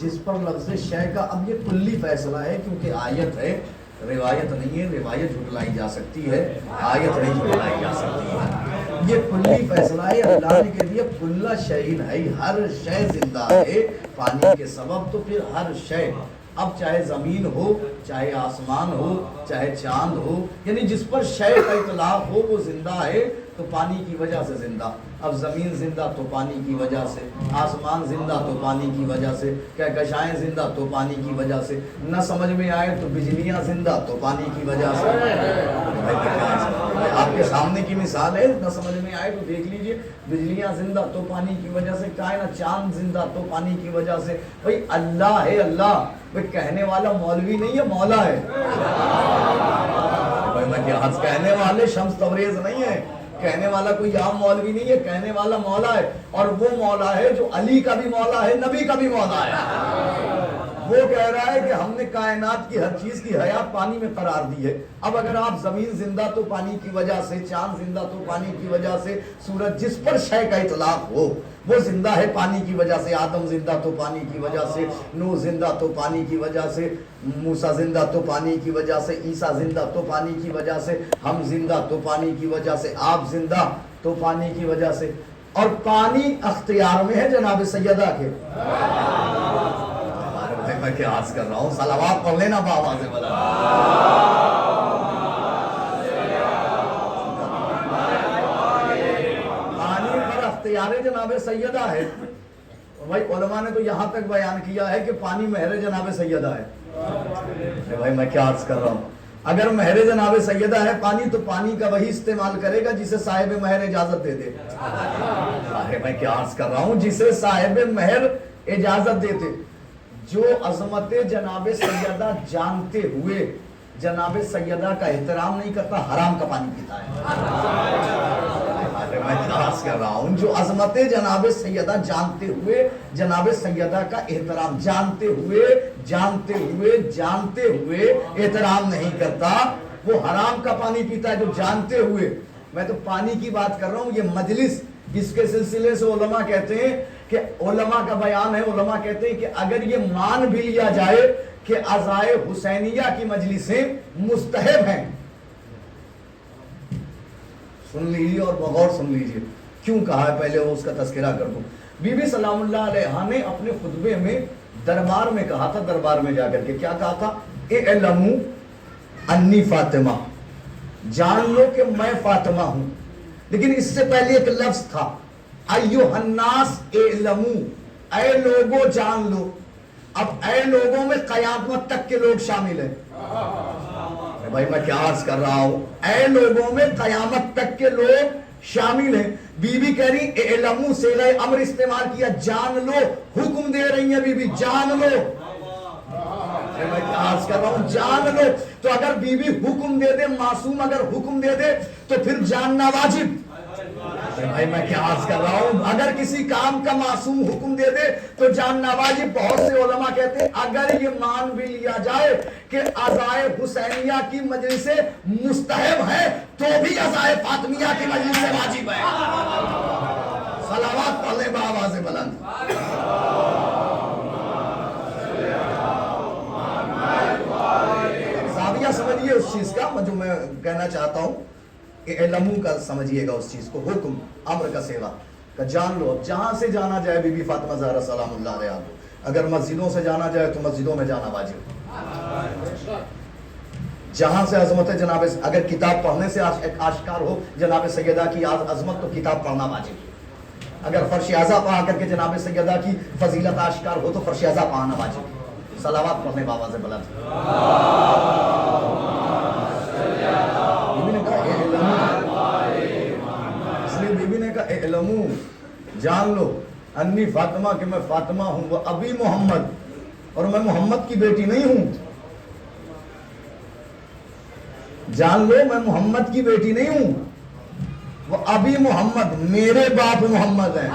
جس پر لفظ شے کا اب یہ کلی فیصلہ ہے، کیونکہ آیت ہے، روایت نہیں ہے۔ روایت جھٹلائی جا سکتی ہے، آیت نہیں جھٹلائی جا سکتی ہے۔ یہ کلی فیصلہ ہے، اللہ نے کہہ دیا کل شیء ہے، ہر شے زندہ ہے پانی کے سبب، تو پھر ہر شے، اب چاہے زمین ہو، چاہے آسمان ہو، چاہے چاند ہو، یعنی جس پر شے کا اطلاق ہو وہ زندہ ہے تو پانی کی وجہ سے زندہ۔ اب زمین زندہ تو پانی کی وجہ سے، آسمان زندہ تو پانی کی وجہ سے، کہکشائیں زندہ تو پانی کی وجہ سے، نہ سمجھ میں آئے تو بجلیاں زندہ تو پانی کی وجہ سے۔ آپ کے سامنے کی مثال ہے، نہ سمجھ میں آئے تو دیکھ لیجئے، بجلیاں زندہ تو پانی کی وجہ سے، کائنات چاند زندہ تو پانی کی وجہ سے۔ بھئی اللہ ہے، اللہ بھئی کہنے والا مولوی نہیں ہے، مولا ہے۔ میں کیا حد، کہنے والے شمس تبریز نہیں ہے، کہنے والا کوئی عام مولوی نہیں ہے، کہنے والا مولا ہے، اور وہ مولا ہے جو علی کا بھی مولا ہے، نبی کا بھی مولا ہے۔ وہ کہہ رہا ہے کہ ہم نے کائنات کی ہر چیز کی حیات پانی میں قرار دی ہے۔ اب اگر آپ زمین زندہ تو پانی کی وجہ سے، چاند زندہ تو پانی کی وجہ سے، سورج، جس پر شے کا اطلاق ہو وہ زندہ ہے پانی کی وجہ سے، آدم زندہ تو پانی کی وجہ سے، نوح زندہ تو پانی کی وجہ سے، موسیٰ زندہ تو پانی کی وجہ سے، عیسیٰ زندہ تو پانی کی وجہ سے، ہم زندہ تو پانی کی وجہ سے، آپ زندہ تو پانی کی وجہ سے، اور پانی اختیار میں ہے جناب سیدہ کے۔ میں کیا عرض کر رہا ہوں، صلوات پڑھ لینا بآواز بلند۔ پانی پر اختیار جناب سیدہ ہے۔ بھائی علماء نے تو یہاں تک بیان کیا ہے کہ پانی مہر جناب سیدہ ہے۔ بھائی میں کیا عرض کر رہا ہوں، اگر مہر جناب سیدہ ہے پانی، تو پانی کا وہی استعمال کرے گا جسے صاحب مہر اجازت دے دے۔ میں کیا عرض کر رہا ہوں، جسے صاحب مہر اجازت دیتے۔ جو عظمت جناب سیدہ جانتے ہوئے جناب سیدہ کا احترام نہیں کرتا، حرام کا پانی پیتا ہے۔ میں عرض کر رہا ہوں، جو عظمت جناب سیدہ جانتے ہوئے جناب سیدہ کا احترام، جانتے ہوئے احترام نہیں کرتا، وہ حرام کا پانی پیتا ہے۔ جو جانتے ہوئے، میں تو پانی کی بات کر رہا ہوں، یہ مجلس، اس کے سلسلے سے علماء کہتے ہیں کہ علماء کا بیان ہے، علماء کہتے ہیں کہ اگر یہ مان بھی لیا جائے کہ عزائے حسینیہ کی مجلسیں مستحب ہیں، سن لیجیے اور بغور سن لیجیے کیوں کہا ہے، پہلے وہ اس کا تذکرہ کر دوں۔ بی بی سلام اللہ علیہا نے اپنے خطبے میں دربار میں کہا تھا، دربار میں جا کر کے کیا کہا تھا، اعلموا انی فاطمہ، جان لو کہ میں فاطمہ ہوں۔ لیکن اس سے پہلے ایک لفظ تھا، ایھا الناس اعلموا، اے لوگوں جان لو۔ اب اے لوگوں میں قیامت تک کے لوگ شامل ہیں۔ بھائی میں کیا عرض کر رہا ہوں، اے لوگوں میں قیامت تک کے لوگ شامل ہیں۔ بی بی کہہ رہی اعلموا، صیغہ امر استعمال کیا، جان لو، حکم دے رہی ہیں بی بی، جان لو۔ میں کیا عرض کر رہا ہوں، جان لو۔ تو اگر بی بی حکم دے دے، معصوم اگر حکم دے دے تو پھر جاننا واجب۔ بھائی میں کیا عرض کر رہا ہوں، اگر کسی کام کا معصوم حکم دے دے تو جاننا واجب۔ بہت سے علماء کہتے ہیں اگر یہ مان بھی لیا جائے کہ عزائے حسینیہ کی مجلسیں مستحب ہیں، تو بھی عزائے فاطمیہ کی مجلسیں واجب ہیں۔ صلوات پڑھ لیں بآواز بلند۔ زاویہ سمجھیے اس چیز کا جو میں کہنا چاہتا ہوں، اعلموا کا سمجھیے گا اس چیز کو، حکم امر کا صیغہ کہ جان لو۔ جہاں سے جانا جائے بی بی فاطمہ زہرا سلام اللہ علیہا کو، اگر مسجدوں سے جانا جائے تو مسجدوں میں جانا واجب۔ جہاں سے عظمت جناب، اگر کتاب پڑھنے سے آشکار ہو جناب سیدہ کی عظمت تو کتاب پڑھنا واجب۔ اگر فرش اعظم پڑھا کر کے جناب سیدہ کی فضیلت آشکار ہو تو فرش اعظم پڑھنا واجب۔ صلوات پڑھنے بآواز بلند۔ بیوی نے کہا اعلموا، جان لو، انی فاطمہ، کہ میں فاطمہ ہوں، وہ ابی محمد، اور میں محمد کی بیٹی نہیں ہوں۔ جان لو میں محمد کی بیٹی نہیں ہوں، وہ ابی محمد، میرے باپ محمد ہیں۔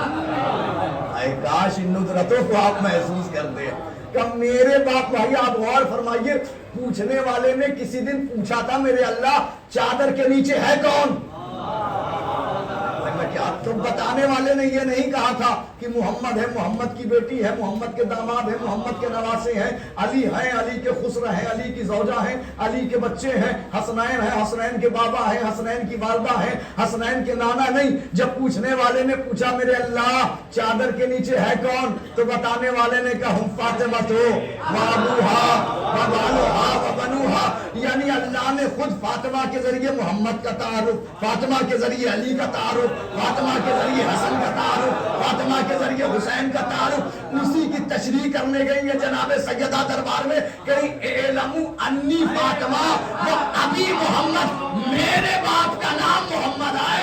اے کاش ان ندرتوں کو آپ محسوس کرتے ہیں کہ میرے باپ۔ بھائی آپ غور فرمائیے، پوچھنے والے نے کسی دن پوچھا تھا میرے اللہ چادر کے نیچے ہے کون؟ تو بتانے والے نے یہ نہیں کہا تھا کہ کہ محمد ہے, محمد کی بیٹی ہے, محمد کے داماد ہیں, محمد کے نواسے ہیں, علی ہیں, علی کے خسر ہیں, علی کی زوجہ ہیں, علی کے بچے ہیں, حسنین ہیں, حسنین کے بابا ہیں, حسنین کی والدہ ہیں, حسنین کے نانا نہیں. جب پوچھنے والے نے پوچھا میرے اللہ چادر کے نیچے ہے کون, تو بتانے والے نے کہا ہم فاطمہ تو وابوہا وبالوہا وبنوہا, یعنی اللہ نے خود فاطمہ کے ذریعے محمد کا تعارف, فاطمہ کے ذریعے علی کا تعارف, فاطمہ کے ذریعے حسن کا تعارف, فاطمہ کے ذریعے حسین کا تعارف, اسی کی تشریح کرنے گئی ہے جناب سیدہ دربار میں. کہیں اعلموا انی فاطمہ و ابی محمد, میرے باپ کا نام محمد ہے.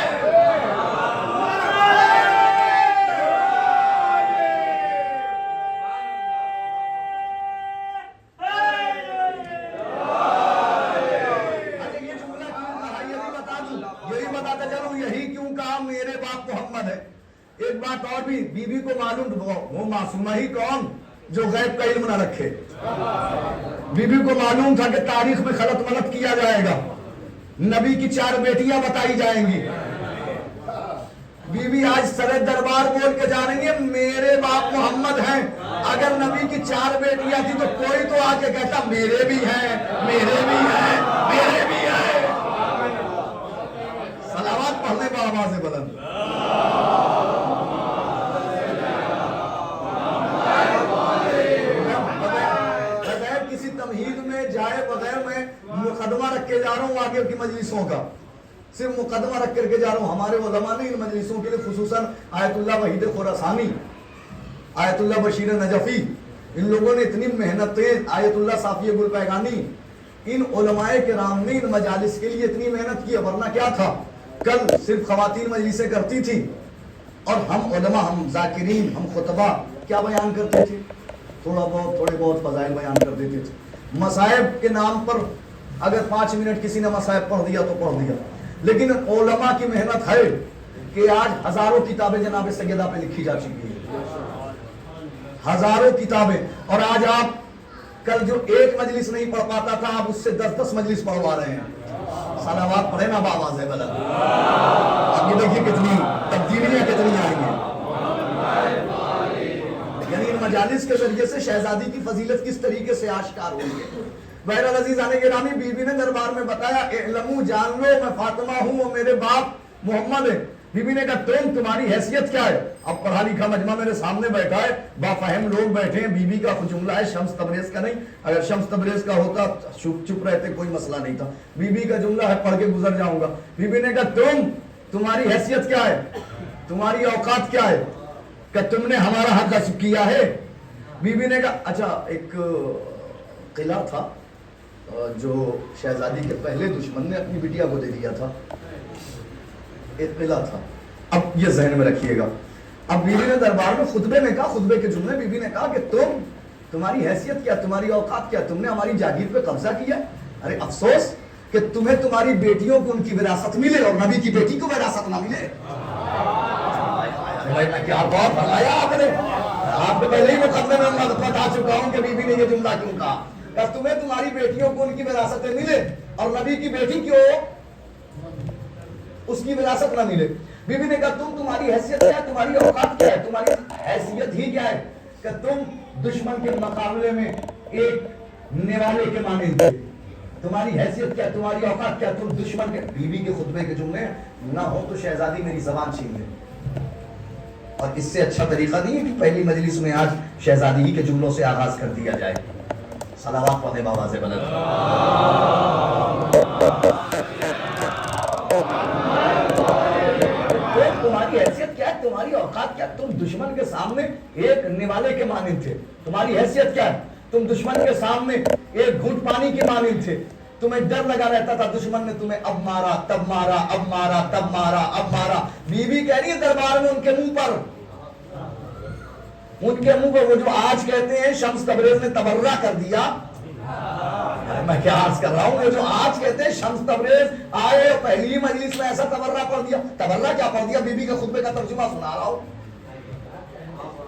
ایک بات اور بھی, بی بی کو معلوم, وہ معصومہ ہی کون جو غیب کا علم نہ رکھے. بی بی کو معلوم تھا کہ تاریخ میں خلط ملط کیا جائے گا, نبی کی 4 بیٹیاں بتائی جائیں گی. بی بی آج سر دربار بول کے جا رہی ہے میرے باپ محمد ہیں. اگر نبی کی 4 بیٹیاں تھی تو کوئی تو آ کے کہتا میرے بھی ہیں, میرے بھی ہیں, میرے بھی ہیں. صلوات پڑھنے با آواز بلند. مقدمہ رکھ کے جا رہا ہوں آگے کی مجلسوں کا, صرف مقدمہ رکھ کر کے جا رہا ہوں. ہمارے علماء نے ان مجلسوں کے لیے خصوصاً آیت اللہ وحید خراسانی, آیت اللہ بشیر نجفی, ان لوگوں نے اتنی محنتیں, آیت اللہ صافی گل پیغانی, ان علماء کرام نے ان مجالس کے لیے اتنی محنت کی. ورنہ کیا تھا, کل صرف خواتین مجلسیں کرتی تھی اور ہم علماء, ہم ذاکرین, ہم خطبہ کیا بیان کرتے تھے, تھوڑے بہت فضائل بیان کر دیتے تھے. مصائب کے نام پر اگر 5 منٹ کسی نے مصائب پڑھ دیا تو پڑھ دیا, لیکن علماء کی محنت ہے کہ آج ہزاروں کتابیں جناب سیدہ پہ لکھی جا چکی ہیں, ہزاروں کتابیں. اور آج آپ کل جو ایک مجلس نہیں پڑھ پاتا تھا, آپ اس سے 10 مجلس پڑھوا رہے ہیں. صلوات پڑھے نا بآواز بلند. اب یہ دیکھیے کتنی تبدیلیاں کتنی آئی ہیں. یعنی ان مجالس کے ذریعے سے شہزادی کی فضیلت کس طریقے سے آشکار ہوئی ہے. بہرحال عزیزان گرامی, بی بی نے دربار میں بتایا اعلموا, جان لو میں فاطمہ ہوں اور میرے باپ محمد ہے. بی بی نے کہا تمہاری حیثیت کیا ہے. اب پڑھا لکھا مجمع میرے سامنے بیٹھا ہے, بافہم لوگ بیٹھے ہیں. بی بی کا جملہ ہے, شمس تبریز کا نہیں. اگر شمس تبریز کا ہوتا چپ رہتے کوئی مسئلہ نہیں تھا. بی بی کا جملہ ہے, پڑھ کے گزر جاؤں گا. بی بی نے کہا تمہاری حیثیت کیا ہے, تمہاری اوقات کیا ہے, کہ تم نے ہمارا حق غصب کیا ہے. بی بی نے کہا اچھا, ایک قلعہ تھا جو شہزادی کے پہلے دشمن نے اپنی بٹیا کو دے دیا تھا, ایک قلعہ تھا. اب یہ ذہن میں رکھیے گا. اب بی بی نے دربار میں خطبے میں کہا, خطبے کے جملے, بی بی نے کہا کہ تمہاری حیثیت کیا, تمہاری اوقات کیا, تم نے ہماری جاگیر پہ قبضہ کیا. ارے افسوس کہ تمہیں تمہاری بیٹیوں کو ان کی وراثت ملے اور نبی کی بیٹی کو وراثت نہ ملے. کیا بات فرمایا آپ نے. آپ کو پہلے ہی مقدمے میں بتا چکا ہوں کہ بی بی نے یہ جملہ کیوں کہا, کہ تمہیں تمہاری بیٹیوں کو ان کی وراثتیں ملے اور نبی کی بیٹی کیوں اس کی وراثت نہ ملے. بی بی نے کہا تمہاری حیثیت کیا ہے, تمہاری اوقات کیا ہے, تمہاری حیثیت ہی کیا ہے کہ تم دشمن کے مقابلے میں ایک نوالے کے مانند تھے. تمہاری حیثیت کیا, تمہاری اوقات کیا, تم دشمن کے. بی بی کے خطبے کے جملے نہ ہو تو شہزادی میری زبان چھین لے. اور اس سے اچھا طریقہ نہیں ہے کہ پہلی مجلس میں آج شہزادی ہی کے جملوں سے آغاز کر دیا جائے. صلوات پڑھے بآواز بلند. تمہاری حیثیت کیا ہے, تمہاری اوقات کیا, تم دشمن کے سامنے ایک نوالے کے مانند تھے. تمہاری حیثیت کیا ہے, تم دشمن کے سامنے ایک گھونٹ پانی کے مانند تھے. تمہیں ڈر لگا رہتا تھا, دشمن نے تمہیں اب مارا, تب مارا, اب مارا, تب مارا, اب مارا. بی بی کہہ رہی ہے دربار میں ان کے منہ پر, ان کے منہ پر وہ جو آج کہتے ہیں شمس تبریز نے تبرہ کر دیا. میں کیا عرض کر رہا ہوں, وہ جو آج کہتے ہیں شمس تبریز آئے اور پہلی مجلس میں ایسا تبرہ پڑھ دیا. تبرہ کیا پڑھ دیا, بی بی کے خطبے کا ترجمہ سنا رہا ہوں.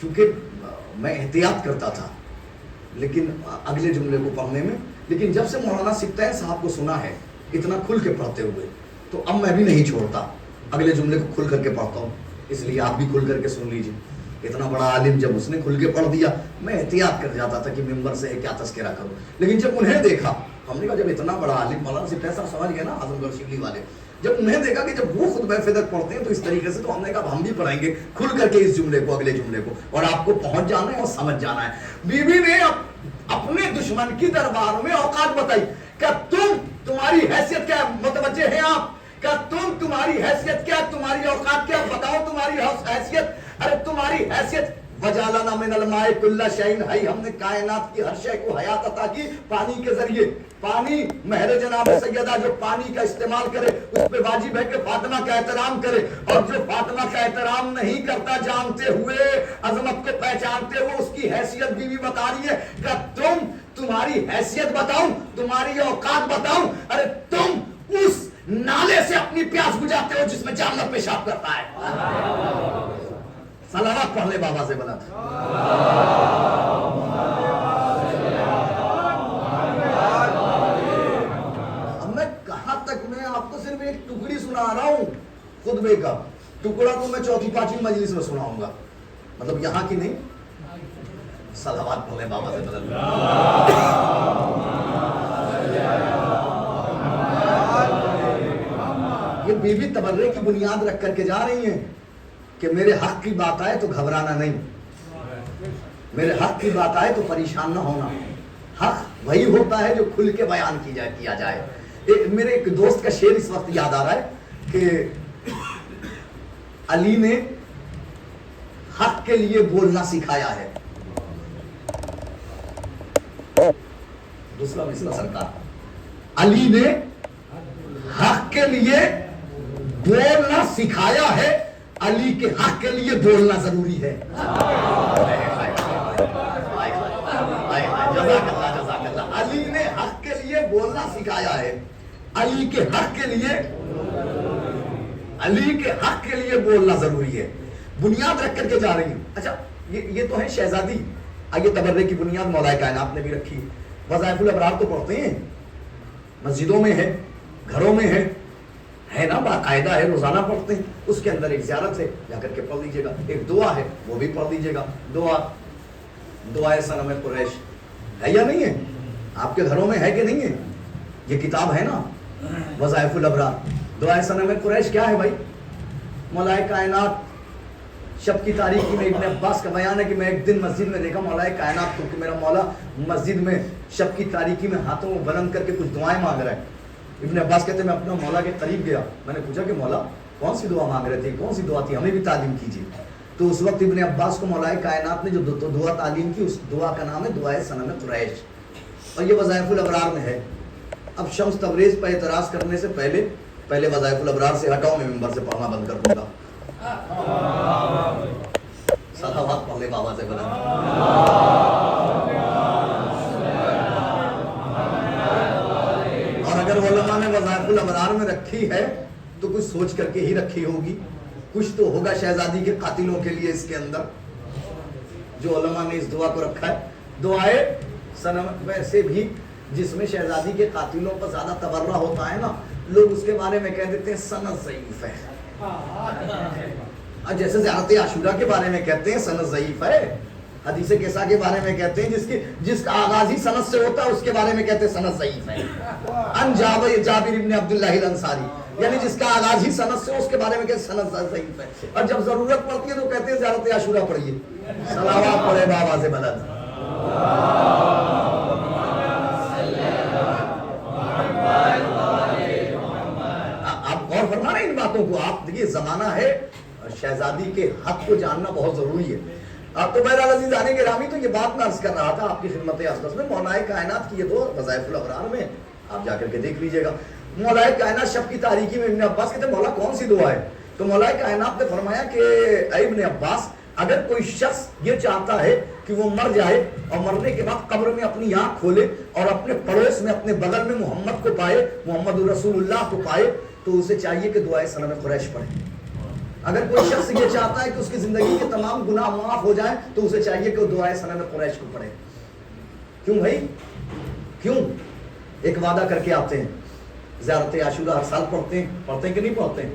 چونکہ میں احتیاط کرتا تھا لیکن اگلے جملے کو پڑھنے میں، لیکن جب سے مولانا سبطین صاحب کو سنا ہے اتنا کھل کے پڑھتے ہوئے تو اب میں بھی نہیں چھوڑتا، اگلے جملے کو کھل کر کے پڑھتا ہوں. اس لیے آپ بھی کھل کر کے سن لیجیے. اتنا بڑا عالم جب اس نے کھل کے پڑھ دیا، میں احتیاط کر جاتا تھا کہ ممبر سے کیا تذکرہ کروں، لیکن جب انہیں دیکھا، ہم نے کہا جب اتنا بڑا عالم مولانا سبطین صاحب سمجھ گئے نا اعظم گڑھ شبلی والے، جب انہیں دیکھا کہ جب وہ خطبہ فدق پڑھتے ہیں تو اس طریقے سے، تو ہم نے کہا ہم بھی پڑھیں گے کھل کر کے اس جملے کو، اگلے جملے کو، اور آپ کو پہنچ جانا ہے اور سمجھ جانا ہے. بی بی نے اپنے دشمن کی دربار میں اوقات بتائی کہ تمہاری حیثیت کیا ہے، متوجہ ہیں آپ، کہ تمہاری حیثیت کیا، تمہاری اوقات کیا، بتاؤ تمہاری حیثیت. ارے تمہاری حیثیت، وجعلنا من الماء کل شیء حی، ہم نے کائنات کی ہر شے کو حیات عطا کی پانی کے ذریعے. پانی، مہر جناب سیدہ جو پانی کا استعمال کرے اس پہ واجب ہے کہ فاطمہ کا احترام کرے، اور جو فاطمہ کا احترام نہیں کرتا جانتے ہوئے، عظمت کو پہچانتے ہوئے، اس کی حیثیت بھی بتا رہی ہے کہ تمہاری حیثیت بتاؤں، تمہاری اوقات بتاؤں. ارے تم اس نالے سے اپنی پیاس بجھاتے ہو جس میں جانور پیشاب کرتا ہے. صلوات پڑھ لے بابا سے بلند. اب میں کہاں تک، میں آپ کو صرف ایک ٹکڑی سنا رہا ہوں خطبے کا، ٹکڑا تو میں چوتھی پانچویں مجلس میں سناؤں گا، مطلب یہاں کی نہیں. صلوات پڑھ لے بابا سے بلند. یہ بی بی تبرے کی بنیاد رکھ کر کے جا رہی ہیں کہ میرے حق کی بات آئے تو گھبرانا نہیں، میرے حق کی بات آئے تو پریشان نہ ہونا. حق وہی ہوتا ہے جو کھل کے بیان کیا جائے. میرے ایک دوست کا شعر اس وقت یاد آ رہا ہے کہ علی نے حق کے لیے بولنا سکھایا ہے. دوسرا مثلا سرکار، علی نے حق کے لیے بولنا سکھایا ہے، علی کے حق کے لیے بولنا ضروری ہے. جزاک اللہ. علی نے حق کے لیے بولنا سکھایا ہے، علی کے حق کے لیے، علی کے حق کے لیے بولنا ضروری ہے. بنیاد رکھ کر کے جا رہی ہوں. اچھا یہ تو ہے شہزادی. آئیے تبرے کی بنیاد مولا کائنات نے بھی رکھی. وظائف الابرار تو پڑھتے ہیں، مسجدوں میں ہے، گھروں میں ہے نا، باقاعدہ ہے، روزانہ پڑھتے ہیں. اس کے اندر ایک زیارت ہے، جا کر کے پڑھ لیجیے گا. ایک دعا ہے، وہ بھی پڑھ لیجیے گا. دعائے صنم قریش ہے یا نہیں ہے؟ آپ کے گھروں میں ہے کہ نہیں ہے؟ یہ کتاب ہے نا وظائف الابرار. دعائے صنم قریش کیا ہے بھائی؟ مولا کائنات شب کی تاریکی میں، ابن عباس کا بیان ہے کہ میں ایک دن مسجد میں دیکھا مولا کائنات کو کہ میرا مولا مسجد میں شب کی تاریکی میں ہاتھوں میں بلند کر کے کچھ دعائیں مانگ رہا ہے. ابن عباس کہتے ہیں میں اپنا مولا کے قریب گیا، میں نے پوچھا کہ مولا کون سی دعا مانگ رہے تھے، کون سی دعا تھی، ہمیں بھی تعلیم کیجیے. تو اس وقت ابن عباس کو مولا کائنات نے جو دعا تعلیم کی، اس دعا کا نام ہے دعائے صنم قریش، اور یہ وظائف الابرار میں ہے. اب شمس تبریز پر اعتراض کرنے سے پہلے وظائف الابرار سے ہٹاؤ، میں ممبر سے پڑھنا بند کر دوں گا. صلوات پڑھ لے بابا سے بلند. اور اگر علماء نے وظائف الابرار میں رکھی ہے تو کچھ سوچ کر کے ہی رکھی ہوگی، کچھ تو ہوگا شہزادی کے قاتلوں کے لیے اس کے اندر، جو علماء نے اس دعا کو رکھا ہے. دعائے صنم، ویسے بھی جس میں شہزادی کے قاتلوں پر زیادہ تبرہ ہوتا ہے نا، لوگ اس کے بارے میں کہہ دیتے ہیں سند ضعیف ہے. جیسے زیارت عاشورہ کے بارے میں کہتے ہیں سند ضعیف ہے، حدیث کیسا کے بارے میں کہتے ہیں جس کا آغاز ہی سند سے ہوتا ہے اس کے بارے میں کہتے ہیں سند ضعیف ہے. ان جابر ابن عبداللہ الانصاری، یعنی جس کا آغاز ہی سند سے اس کے بارے میں کہتے ہیں سند ضعیف ہے. اور جب ضرورت پڑتی ہے تو کہتے ہیں زیارت عاشورہ پڑھیے. صلوات پڑھے بابا سے بلند. آپ غور فرما رہے ہیں ان باتوں کو. آپ دیکھیے زمانہ ہے، شہزادی کے حق کو جاننا بہت ضروری ہے. تو بہرحال عزیز آنے کے رامی، تو یہ بات میں عرض کر رہا تھا آپ کی خدمت اقدس میں، مولا کائنات کی یہ دو وظائف الابرار میں آپ جا کر کے دیکھ لیجئے گا. مولا کائنات شب کی تاریکی میں، ابن عباس کہتے ہیں مولا کون سی دعا ہے؟ تو مولا کائنات نے فرمایا کہ اے ابن عباس، اگر کوئی شخص یہ چاہتا ہے کہ وہ مر جائے اور مرنے کے بعد قبر میں اپنی آنکھ کھولے اور اپنے پڑوس میں، اپنے بغل میں محمد کو پائے، محمد رسول اللہ کو پائے، تو اسے چاہیے کہ دعائے صنم قریش پڑھے. اگر کوئی شخص یہ چاہتا ہے کہ اس کی زندگی کے تمام گناہ معاف ہو جائیں تو اسے چاہیے کہ وہ دعائے سنن قریش کو پڑھے. کیوں بھائی؟ کیوں؟ ایک وعدہ کر کے آتے ہیں, زیارت عاشورہ ہر سال پڑھتے ہیں کہ نہیں پڑھتے ہیں؟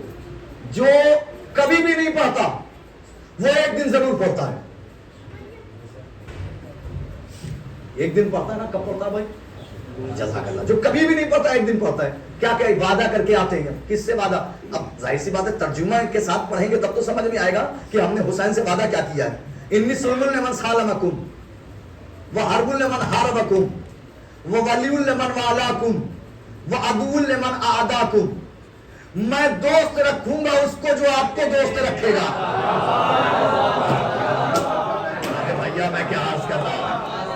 جو کبھی بھی نہیں پڑھتا وہ ایک دن ضرور پڑھتا ہے. ایک دن پڑھتا ہے نا, کب پڑھتا ہے بھائی؟ جزاک اللہ. جو کبھی بھی نہیں پڑھتا ایک دن پڑھتا ہے. کیا کیا وعدہ کر کے آتے ہیں. کس سے وعدہ؟ اب ظاہر سی بات ہے ترجمہ کے ساتھ پڑھیں گے تب تو سمجھ میں آئے گا کہ ہم نے حسین سے وعدہ کیا کیا ہے. انی سلم لمن سالمکم وحرب لمن حاربکم وولی لمن والاکم وعدو لمن اعداکم. میں دوست رکھوں گا اس کو جو آپ کو دوست رکھے گا. بھیا میں کیا عرض کر رہا ہوں,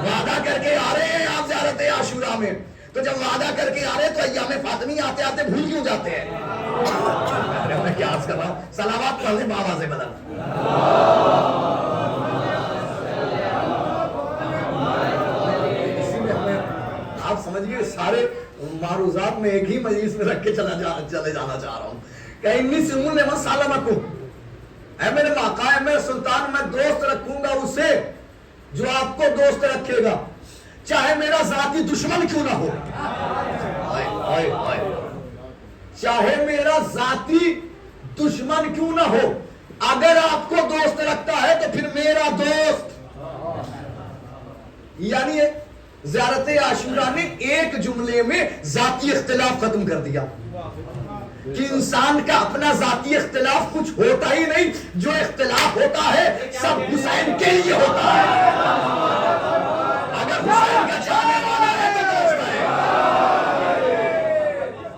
وعدہ کر کے آ رہے ہیں آپ زیارت عاشورہ میں, تو جب وعدہ کر کے آ رہے تو ایام فاطمی آتے آتے بھول کیوں جاتے ہیں؟ میں کیا عرض کر رہا ہوں, صلوات پڑھ لیں بابا سے بدل. اسی میں ہمیں آپ سمجھئے سارے معروضات میں ایک ہی مجلس میں رکھ کے چلے جانا چاہ رہا ہوں کہ انی سلم لمن سالمکم, اے میرے آقا, اے میرے سلطان, میں دوست رکھوں گا اسے جو آپ کو دوست رکھے گا, چاہے میرا ذاتی دشمن کیوں نہ ہو. چاہے میرا ذاتی دشمن کیوں نہ ہو, اگر آپ کو دوست رکھتا ہے تو پھر میرا دوست. یعنی زیارت عاشورہ نے ایک جملے میں ذاتی اختلاف ختم کر دیا کہ انسان کا اپنا ذاتی اختلاف کچھ ہوتا ہی نہیں, جو اختلاف ہوتا ہے سب حسین کے لیے ہوتا ہے. اگر حسین کا چاہنے والا ہے تو دوست ہے,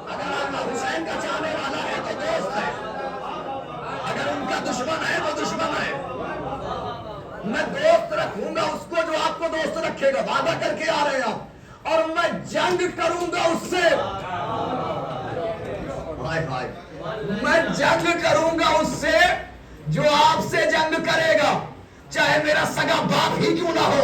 اگر اللہ حسین کا چاہنے والا ہے تو دوست ہے, اگر ان کا دشمن ہے تو دشمن ہے. میں دوست رکھوں گا اس کو جو آپ کو دوست رکھے گا. وعدہ کر کے آ رہے ہیں آپ, اور میں جنگ کروں گا اس سے. میں جنگ کروں گا اس سے جو آپ سے جنگ کرے گا, چاہے میرا سگا باپ ہی کیوں نہ ہو,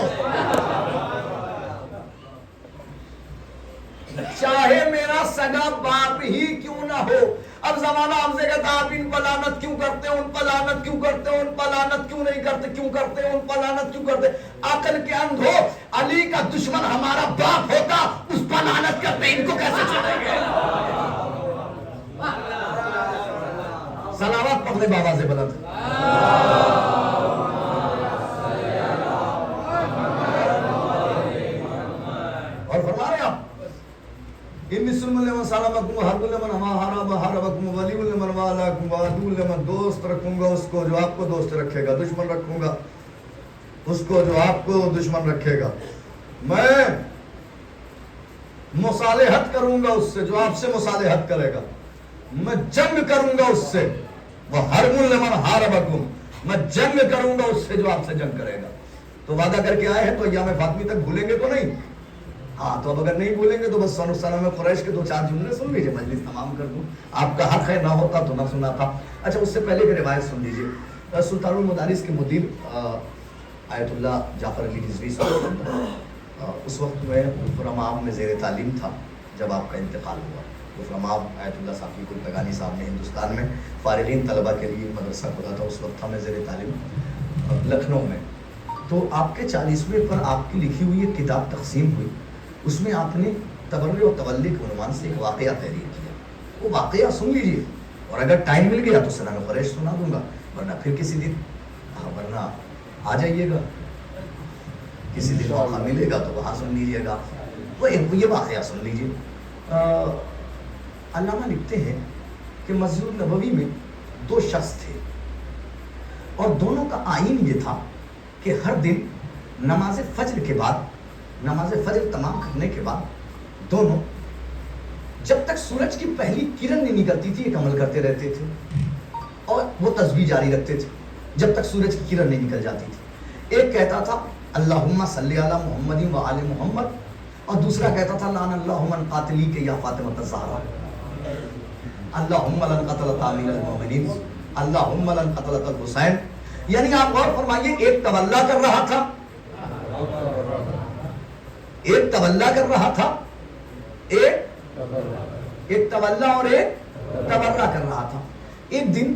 چاہے میرا سگا باپ ہی کیوں نہ ہو. اب زمانہ ہم سے کہتا ہے آپ ان پر لعنت کیوں کرتے ہیں, ان پر لعنت کیوں کرتے ہیں, ان پر لعنت کیوں نہیں کرتے, کیوں کرتے ہیں, ان پر لعنت کیوں کرتے. عقل کے اندھو, علی کا دشمن ہمارا باپ ہوتا, اس پر لعنت کرتے, ان کو کیسے چھوڑیں گے. صلوات پڑھ لے بابا سے بلند. اور فرما رہے آپ انی سلم لمن سالمکم وحرب لمن حاربکم وولی لمن والاکم وعدو لمن, دوست رکھوں گا اس کو جو آپ کو دوست رکھے گا, دشمن رکھوں گا اس کو جو آپ کو دشمن رکھے گا. میں مصالحت کروں گا اس سے جو آپ سے مصالحت کرے گا, میں جنگ کروں گا اس سے. وحرب لمن حاربکم, میں جنگ کروں گا اس سے جو آپ سے جنگ کرے گا. تو وعدہ کر کے آئے ہیں تو ایام فاطمی تک بھولیں گے تو نہیں. ہاں تو اب اگر نہیں بھولیں گے تو بس سنم قریش کے 2-4 جملے سن لیجئے, مجلس تمام کر دوں. آپ کا حق ہے, نہ ہوتا تو نہ سناتا. اچھا اس سے پہلے کی روایت سن لیجئے. سلطان المدارس کے مدیر آیت اللہ جعفر علی رضوی صاحب, اس وقت میں غفرام میں زیر تعلیم تھا جب آپ کا انتقال ہوا. غفرام آیت اللہ صافی قلتگانی صاحب نے ہندوستان میں فارغین طلبہ کے لیے مدرسہ کھولا تھا. اس وقت تھا میں زیر تعلیم لکھنؤ میں. تو آپ کے 40ویں پر آپ کی لکھی ہوئی ایک کتاب تقسیم ہوئی, اس میں آپ نے تبرع و تولی کے عنوان سے ایک واقعہ تحریر کیا. وہ واقعہ سن لیجیے, اور اگر ٹائم مل گیا تو سنن قریش سنا دوں گا, ورنہ پھر کسی دن, ورنہ آ جائیے گا, کسی دن موقع ملے گا تو وہاں سن لیجیے گا. وہ یہ واقعہ سن لیجیے. علامہ لکھتے ہیں کہ مسجد نبوی میں 2 شخص تھے, اور دونوں کا آئین یہ تھا کہ ہر دن نماز فجر کے بعد, نماز فجر تمام کرنے کے بعد دونوں جب تک سورج کی پہلی کرن نہیں نکلتی تھی ایک عمل کرتے رہتے تھے, اور وہ تسبیح جاری رکھتے تھے جب تک سورج کی کرن نہیں نکل جاتی تھی. ایک کہتا تھا اللہم صلی علی محمد و آل محمد, اور دوسرا کہتا تھا لعن اللہ من قاتلی کے یا فاطمہ الزہرا, اللہم لن قتلت امیر المومنین, اللہم لن قتلت الحسین. یعنی آپ غور فرمائیے, ایک تولا کر رہا تھا, ایک تولا کر رہا تھا, ایک تولا اور ایک تبرع کر رہا تھا. ایک دن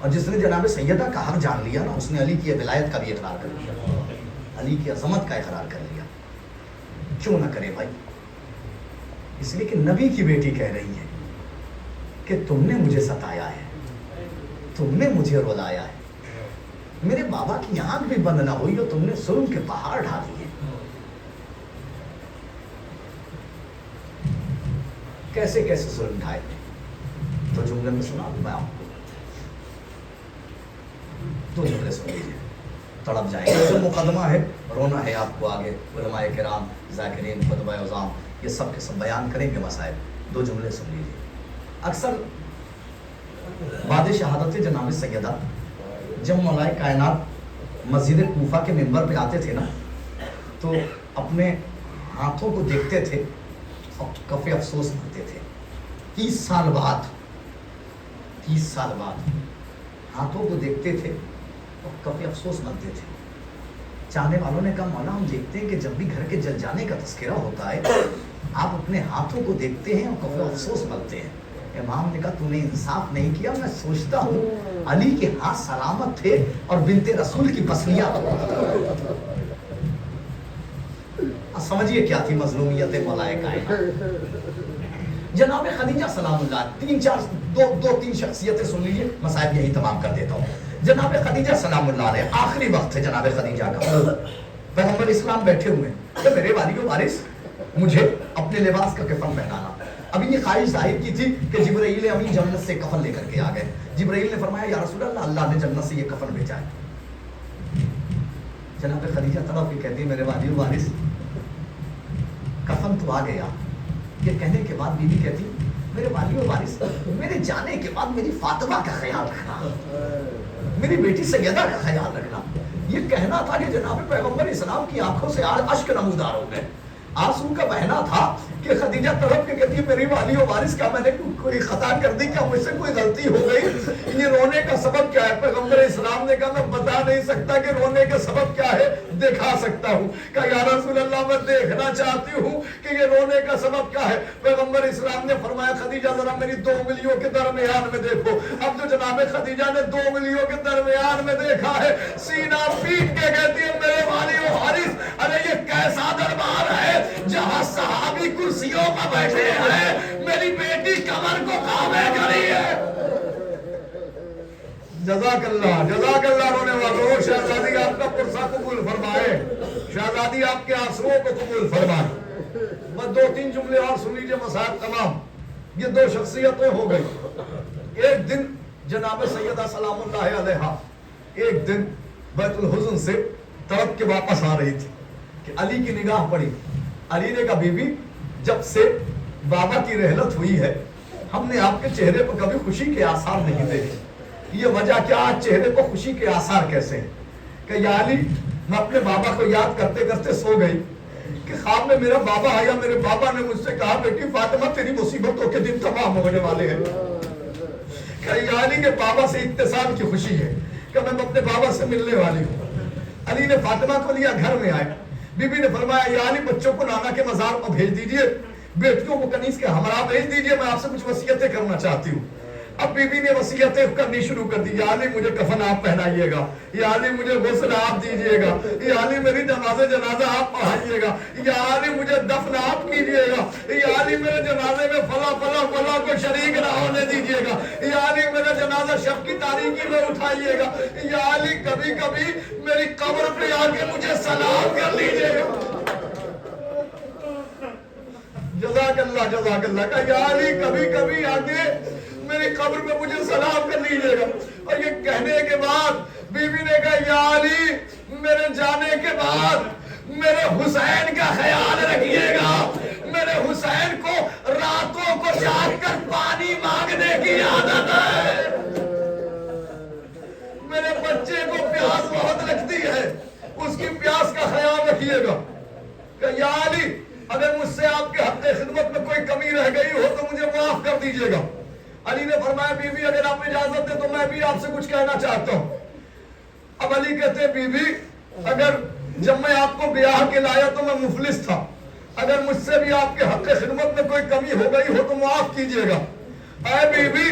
اور جس نے جناب سیدہ کا حق جان لیا نا، اس نے علی کی ولایت کا بھی اقرار کر لیا، علی کی عظمت کا اقرار کر لیا۔ کیوں نہ کرے بھائی؟ اس لیے کہ نبی کی بیٹی کہہ رہی ہے کہ تم نے مجھے ستایا ہے، تم نے مجھے رلایا ہے، میرے بابا کی آنکھ بھی بند نہ ہوئی اور تم نے ظلم کے پہاڑ ڈھا دیے۔ کیسے کیسے ظلم ڈھائے تھے؟ تو جملے میں سنا میں آپ کو دو جملے سن لیجیے، تڑپ جائیں گے۔ مقدمہ ہے، رونا ہے آپ کو آگے، علماء کرام، ذاکرین، خطبہ عظام، یہ سب کے سب بیان کریں گے مسائل۔ دو جملے سن لیجیے۔ اکثر بعد شہادت جناب سیدہ جب مولائے کائنات مسجد کوفہ کے منبر پہ آتے تھے نا، تو اپنے ہاتھوں کو دیکھتے تھے اور کف افسوس کرتے تھے۔ 30 سال بعد ہاتھوں کو دیکھتے تھے اور کف افسوس بنتے تھے۔ چاہنے والوں نے کہا مولا ہم دیکھتے ہیں کہ جب بھی گھر کے جل جانے کا تذکرہ ہوتا ہے آپ اپنے ہاتھوں کو دیکھتے ہیں اور کف افسوس بنتے ہیں۔ امام نے کہا تو نے انصاف نہیں کیا، میں سوچتا ہوں علی کے ہاتھ سلامت تھے اور بنت رسول کی پسلیاں۔ سمجھیے کیا تھی مظلومیت مولائے کائنات جناب خدیجہ سلام اللہ۔ دو تین شخصیتیں سن لیجیے، مسائل یہی تمام کر دیتا ہوں۔ جناب خدیجہ سلام اللہ علیہ، آخری وقت ہے جناب خدیجہ کا، پیغمبر اسلام بیٹھے ہوئے کہ میرے والی و وارث مجھے اپنے لباس کا کفن پہنانا۔ ابھی یہ خواہش ظاہر کی تھی کہ جبرائیل امین جنت سے کفن لے کر کے آ گئے۔ جبرائیل نے فرمایا یا رسول اللہ، اللہ نے جنت سے یہ کفن بھیجا ہے۔ جناب خدیجہ تڑپ کے کہتی ہے میرے والی و وارث کفن تو آ گیا۔ یہ کہنے کے بعد بیوی کہتی میرے والی و وارث میرے جانے کے بعد میری فاطمہ کا خیال رکھنا، میری بیٹی سیدہ کا خیال رکھنا۔ یہ کہنا تھا کہ جناب پیغمبر اسلام کی آنکھوں سے اشک نمودار ہو گئے، آنسو کا بہنا تھا کہ خدیجہ تڑپ کے کہتی ہے میری والی و وارث کا میں نے کوئی خطا کر دی، کیا مجھ سے کوئی غلطی ہو گئی؟ یہ رونے کا سبب کیا ہے؟ پیغمبر اسلام نے کہا میں بتا نہیں سکتا کہ رونے کا سبب کیا ہے، دکھا سکتا ہوں۔ کہا یا رسول اللہ میں دیکھنا چاہتی ہوں کہ یہ رونے کا سبب کیا ہے۔ پیغمبر اسلام نے فرمایا خدیجہ ذرا میری 2 انگلیوں کے درمیان میں دیکھو۔ اب جو جناب خدیجہ نے 2 انگلیوں کے درمیان میں دیکھا ہے، سینہ پیٹ کے کہتی ہے میرے والی و وارث ارے یہ کیسا دربار ہے جہاں صحابی کرسیوں پر بیٹھے ہیں، میری بیٹی کمر کو کعبے کری ہے۔ جزاک اللہ رونے والوں، شہزادی آپ کا پرسہ قبول فرمائے، شہزادی آپ کے آنسوؤں کو قبول فرمائے۔ بس 2-3 جملے اور سن لیجیے، مسائل تمام۔ یہ 2 شخصیتیں ہو گئی۔ ایک دن جناب سیدہ سلام اللہ علیہا ایک دن بیت الحزن سے تڑپ کے واپس آ رہی تھی کہ علی کی نگاہ پڑی۔ علی نے کہا بی بی جب سے بابا کی رحلت ہوئی ہے ہم نے آپ کے چہرے پر کبھی خوشی کے آثار نہیں دیکھے، یہ وجہ کیا؟ آج چہرے پر خوشی کے آثار کیسے ہیں؟ کہ یا علی میں اپنے بابا کو یاد کرتے کرتے سو گئی کہ خواب میں میرا بابا آیا، میرے بابا نے مجھ سے کہا بیٹی فاطمہ تیری مصیبتوں کے دن تمام ہونے والے ہیں۔ کہ یا علی کے بابا سے اتصال کی خوشی ہے کہ میں اپنے بابا سے ملنے والی ہوں۔ علی نے فاطمہ کو لیا، گھر میں آئے، بی بی نے فرمایا یا علی بچوں کو نانا کے مزار پر بھیج دیجئے، بیٹیوں کو کنیز کے ہمراہ بھیج دیجئے، میں آپ سے کچھ وصیتیں کرنا چاہتی ہوں۔ اب بی بی نے وصیتیں کرنی شروع کر دی، یا علی مجھے کفن آپ پہنائیے گا، یا علی مجھے غسل آپ دیجئے گا، یا علی میری جنازہ آپ پڑھائیے گا، یا علی مجھے دفن آپ کیجئے گا، یا علی میرے جنازے میں فلاں کو شریک نہ ہونے دیجئے گا، یا علی میرا جنازہ شب کی تاریکی میں اٹھائیے گا، یا علی کبھی کبھی میری قبر پہ آ کے مجھے سلام کر لیجئے گا۔ جزاک اللہ کا یا علی کبھی کبھی آگے میری قبر میں مجھے سلام کر لیجئے گا۔ اور یہ کہنے کے بعد بی بی نے کہا یا علی میرے جانے کے بعد میرے حسین کا خیال رکھیے گا، میرے حسین کو راتوں کو جاگ کر پانی مانگنے کی عادت ہے، میرے بچے کو پیاس بہت لگتی ہے، اس کی پیاس کا خیال رکھیے گا۔ کہ یا علی اگر مجھ سے آپ کے حق خدمت میں کوئی کمی رہ گئی ہو تو مجھے معاف کر دیجئے گا۔ علی نے فرمایا بی بی اگر آپ اجازت دیں تو میں بھی آپ سے کچھ کہنا چاہتا ہوں۔ اب علی کہتے بی بی اگر جب میں آپ کو بیاہ کے لایا تو میں مفلس تھا، اگر مجھ سے بھی آپ کے حق خدمت میں کوئی کمی ہو گئی ہو تو معاف کیجئے گا۔ اے بی بی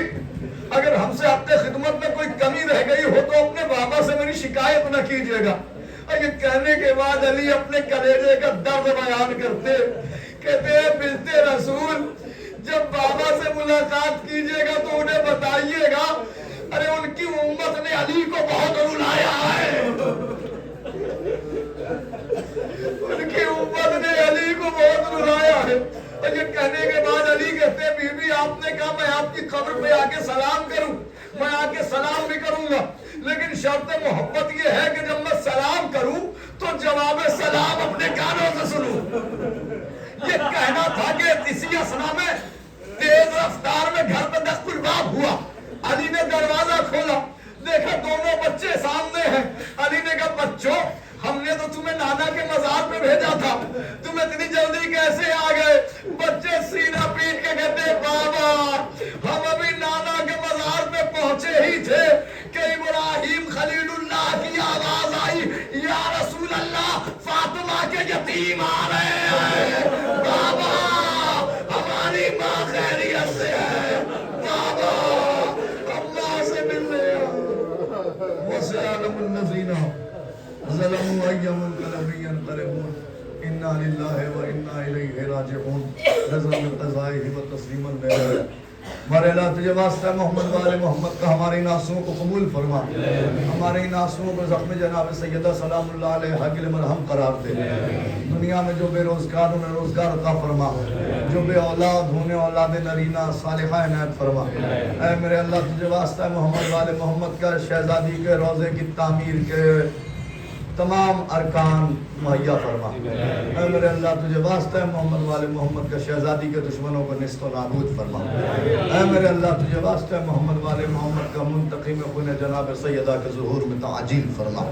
اگر ہم سے اپنے خدمت میں کوئی کمی رہ گئی ہو تو اپنے بابا سے میری شکایت نہ کیجیے گا۔ اور یہ کہنے کے بعد علی اپنے کلیجے کا درد بیان کرتے، کہتے ہیں بنتے رسول جب بابا سے ملاقات کیجیے گا تو انہیں بتائیے گا ارے ان کی امت نے علی کو بہت رلایا ہے، ان کی امت نے علی کو بہت رلایا ہے۔ اور یہ کہنے کے بعد علی کہتے ہیں بی بی آپ نے کہا میں آپ کی قبر پہ آ کے سلام کروں، میں آ کے سلام بھی کروں گا، لیکن شرط محبت یہ ہے کہ جب میں سلام کروں تو جواب سلام اپنے کانوں سے سنوں۔ یہ کہنا تھا کہ اسی اسنا میں تیز رفتار میں گھر پہ دست الباب ہوا، علی نے دروازہ کھولا، دیکھا دونوں بچے سامنے ہیں۔ علی نے کہا بچوں ہم نے تو تمہیں نانا کے مزار پہ بھیجا تھا، تم اتنی جلدی کیسے آ گئے؟ بچے سینہ پیٹ کے کہتے بابا ہم ابھی نانا کے مزار پہ پہنچے ہی تھے کہ ابراہیم خلیل اللہ کی آواز آئی یا رسول اللہ فاطمہ کے یتیم آ رہے ہیں، بابا ہماری ماں خیریت سے ہے، بابا اللہ سے ملنے وسلام النزینہ ظلموا ایام القلبی انقلبون انا للہ و انا الیہ راجعون نظر القضائہ و تسلیما للہ۔ ہمارے اللہ تجھے واسطہ محمد والے محمد کا ہماری ناسوں کو قبول فرما، ہماری ناسوں کو زخم جناب سیدہ سلام اللہ علیہ حق المرحم قرار دے۔ دنیا میں جو بے روزگار انہیں روزگار عطا فرما، جو بے اولاد ہونے اولاد نرینہ صالحہ عنایت فرما۔ اے میرے اللہ تجھے واسطہ محمد والے محمد کا شہزادی کے روضے کی تعمیر کے تمام ارکان مہیا فرما۔ اے میرے اللہ تجھے واسطہ محمد والے محمد کا شہزادی کے دشمنوں کو نیست و نابود فرما۔ اے میرے اللہ تجھے واسطہ محمد والے محمد کا منتقم خون جناب سیدہ کے ظہور میں تعجیل فرما،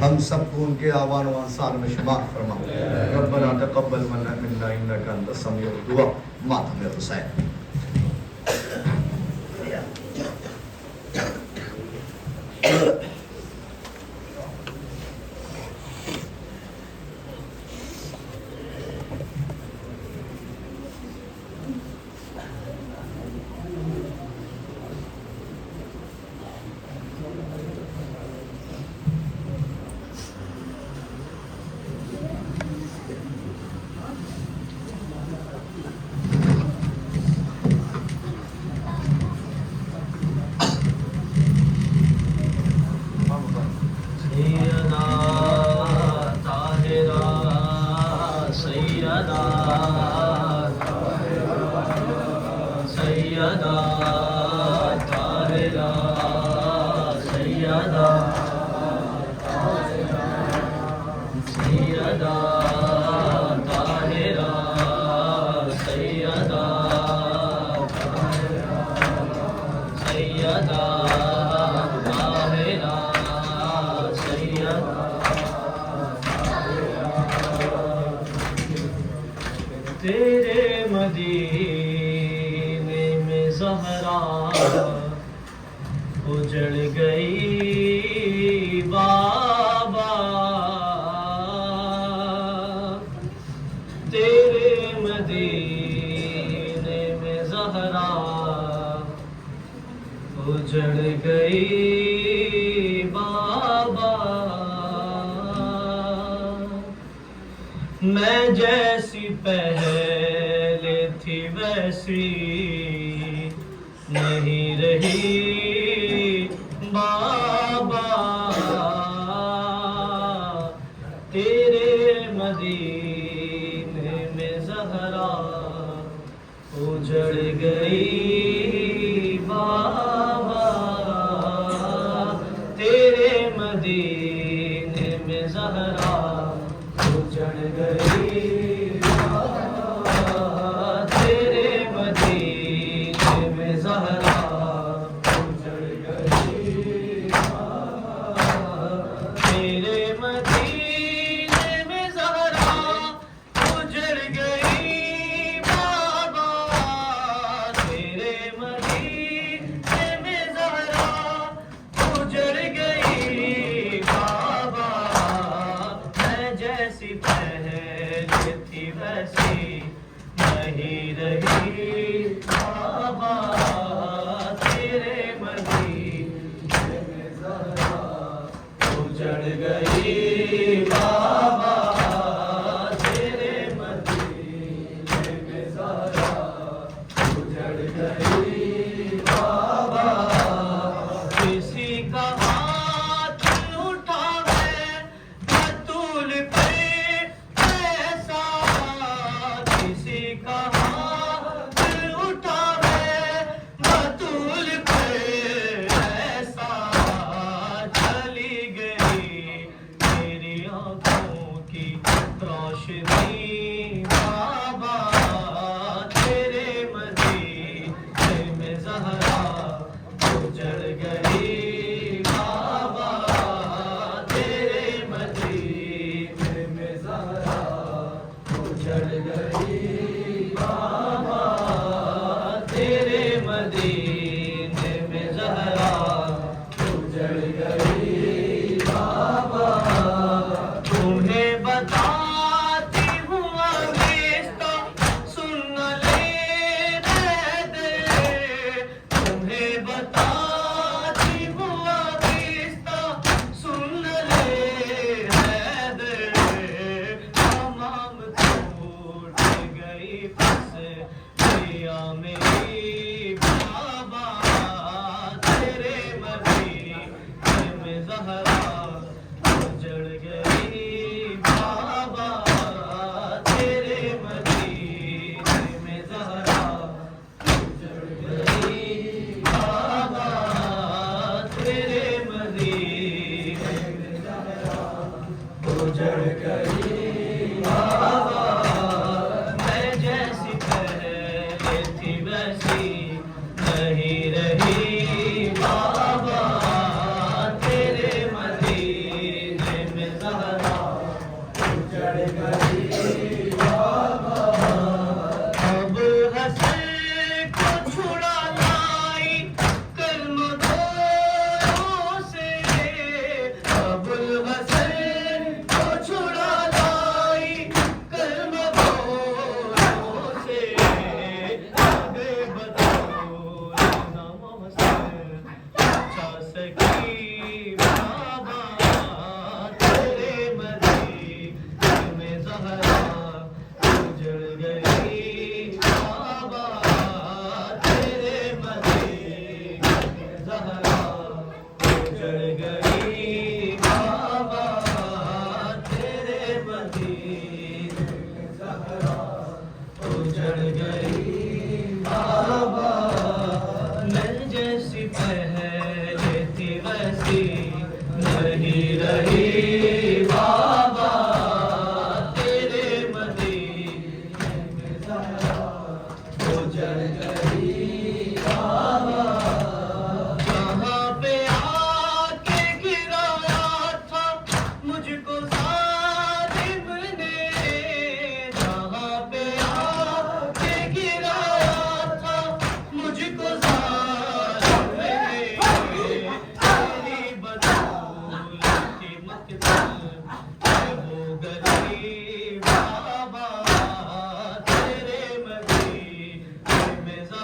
ہم سب کو ان کے آوان و انصار میں شمار فرما۔ ربنا تقبل منا انک انت السمیع الدعاء۔ ماتم حسین۔ تیرے مدینے میں زہرا اجڑ گئی بابا، تیرے مدینے میں زہرا اجڑ گئی بابا، میں جیسی پہلے تھی ویسی نہیں رہی بابا، تیرے مدینے میں زہرا اجڑ گئی بابا، تیرے مدینے میں زہرا اجڑ گئی بابا، تیرے مدینے میں زہرا اجڑ گئی بابا، تیرے مدینے میں زہرا اجڑ گئی بابا، تیرے مدینے میں زہرا اجڑ گئی بابا، میں جیسی پہلے تھی ویسی نہیں رہی بابا، تیرے مدینے میں زہرا اجڑ گئی بابا تیرے مدینے میں زہرا اجڑ گئی بابا کسی کا ہاتھ اٹھاوے بطول پہ ایسا کسی کا ہاتھ اٹھاوے بطول پہ ایسا چلی گئی میری آنکھوں کی روشنی بابا تیرے مدینے میں زہرا اجڑ گئی بابا تیرے مدینے میں زہرا اجڑ گئی بابا تیرے مدینے میں زہرا اجڑ گئی بابا تمہیں بتاتی ہوں آہستہ سن لے دے تمہیں بتاتی ہوں آہستہ سن لے دے تمام ٹوٹ گئی پھنس گیا میری بابا تیرے مدینے میں زہرا اجڑ گئی بابا تیرے مدینے میں زہرا اجڑ گئی بابا تیرے مدینے میں زہرا اجڑ گئی بابا میں جیسی پہلے تھی ویسی نہیں رہی بابا تیرے مدینے میں زہرا اجڑ گئی بابا اب حسن کو چھڑا لائی کرم دوروں سے اب حسن کو چھڑا لائی کرم دوروں سے آگے بتاؤ نام حسن اچھا سکی بابا تیرے مدینے میں زہرا اجڑ گئی بابا تیرے مدینے میں زہرا اجڑ گئی بابا تیرے مدینے میں زہرا اجڑ گئی بابا میں جیسی پہلے تھی ویسی نہیں رہی بابا تیرے مدینے میں زہرا اجڑ گئی بابا جہاں پہ آ کے گرایا تھا مجھ کو ظالم نے جہاں پہ آ کے گرایا تھا مجھ کو ظالم نے تیری بدولت کی مقتل ہو گئی بابا تیرے مدینے میں زہرا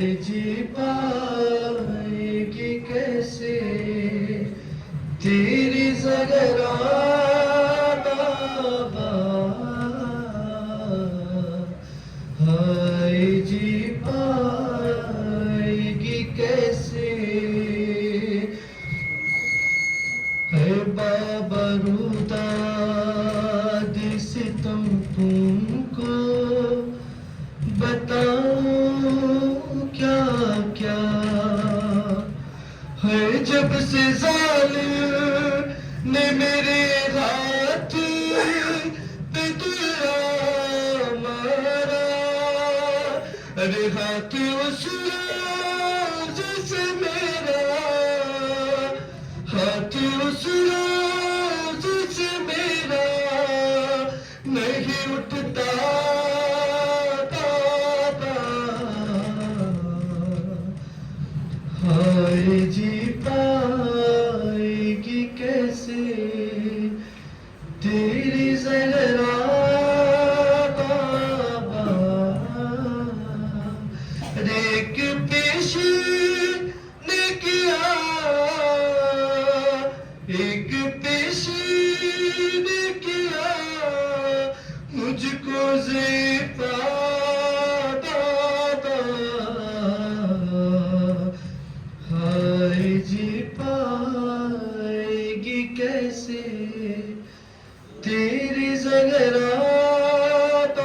جی پائے گی کیسے تیری زغرات ہائے جی پائے گی کیسے ہے بابا روداد ستم تم کو بتاؤں کیا کیا ہے جب سے ظالم نے میرے ہاتھ پہ دیا مارا ارے ہاتھ اس روز سے میرا ہاتھ اس روز سے میرا نہیں اٹھتا ہائے جی پائے گی کیسے تیری زغرات ایک پیش نے کیا ایک پیش نے کیا مجھ کو زیبا ہائے جی پائے گی کیسے تیری زغرات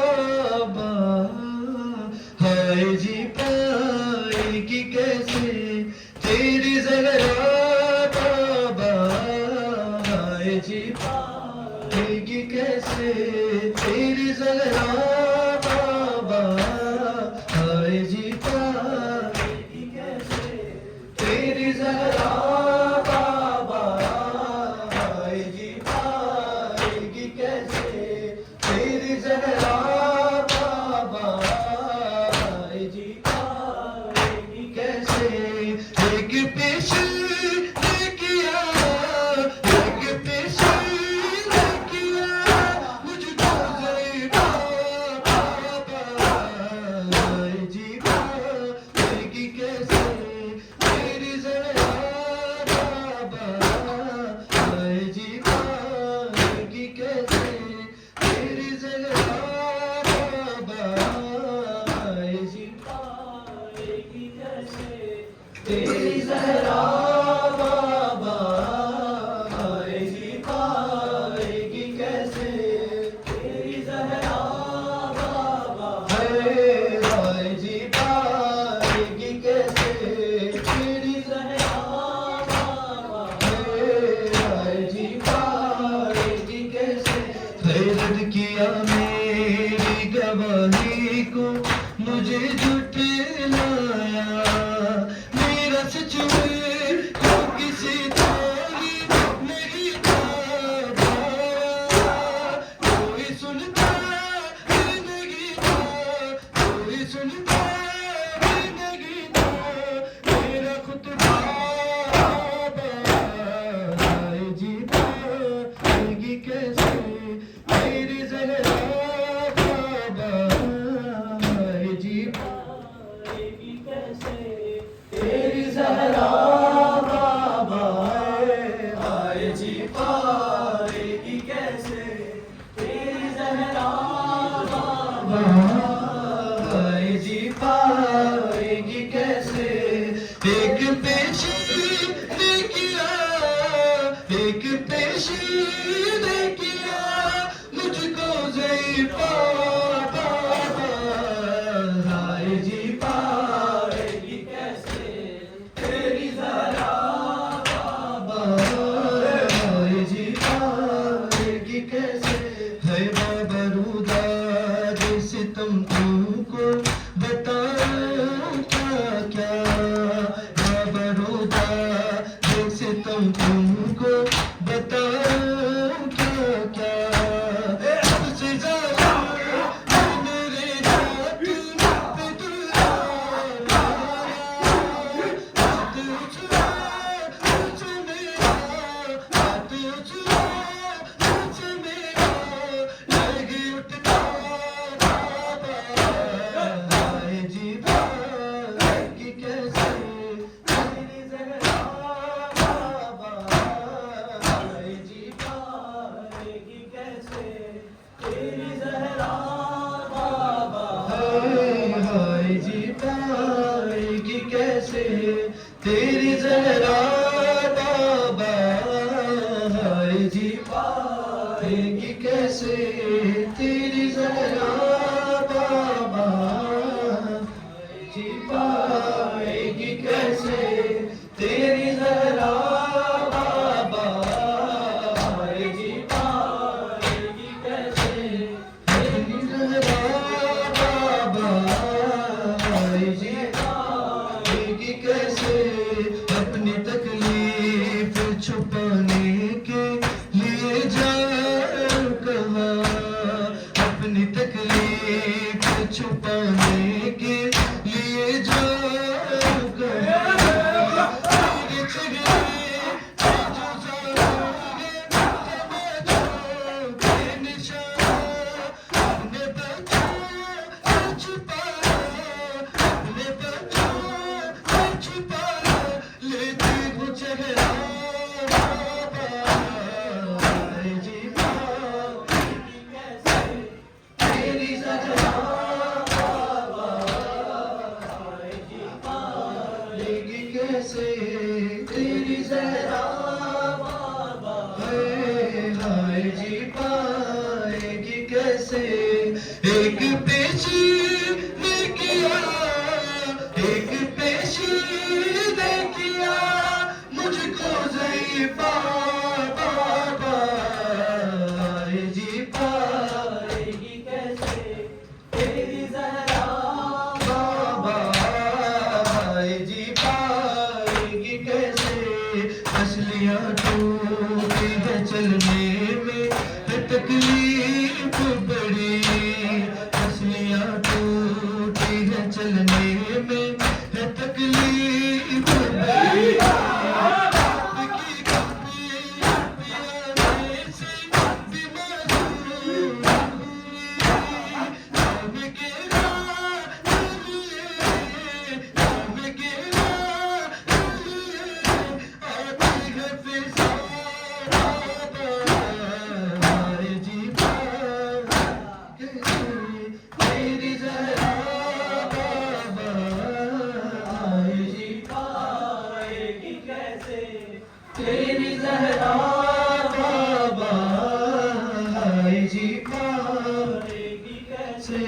ہائے جی پائے گی کیسے تیری زغرات ہائے جی پائے گی کیسے تیری زغرات ہائے جی پائے گی کیسے تیری زغرات ہائے جی پائے گی کیسے تیری زغرات ہائے جی پائے گی کیسے ایک پیش نے کیا ایک پیش نے کیا مجھ کو زیبا ہائے جی پائے گی کیسے تیری زغرات ہائے جی پائے گی کیسے تیری زغرات ہائے جی پائے گی کیسے تیری زغرات ہائے جی پائے گی کیسے تیری زغرات ہائے جی پائے گی کیسے تیری زغرات ہائے جی پائے گی کیسے رد کیا میری گواہی کو مجھے جھٹلایا میرا سچ میں کسی طوری نہیں تھا کوئی سنتا نہیں تھا کوئی سنتا نہیں تھا میرا خطبہ ہائے جی پائے گی کیسے تیری زغرات ہائے جی پائے گی کیسے تیری زغرات جی پائے گی کیسے اپنی تکلیف چھپانے کے لیے جاؤ کہاں اپنی تکلیف چھپانے کے لیے جاؤ کہاں تیرے چہرے پہ جو ظاہر توجہ کے نشان اپنے بچوں سے چھپایا اپنے بچوں سے چھپایا لیتی ہوں چہرہ جی تیری زہرا لے گی کیسے تیری زہرا ہائے جی پائے گی کیسے ایک پیشی نے کیا ایک پیشی نے کیا مجھ کو ضعیف بابا جی پائے گی کیسے تیری زہرا بابا جی پائے گی کیسے پسلیاں ٹوٹی ہے چلنے میں ہے تکلیف بڑی پسلیاں ٹوٹی ہے چلنے میں ہے تکلیف بڑی کی کپی پیانے سے بیمار ہم گرا ہم گرا آتی ہے فضا جی تیری زہرا جی پائے گی کیسے تیری زہرا بابا جی پائے گی کیسے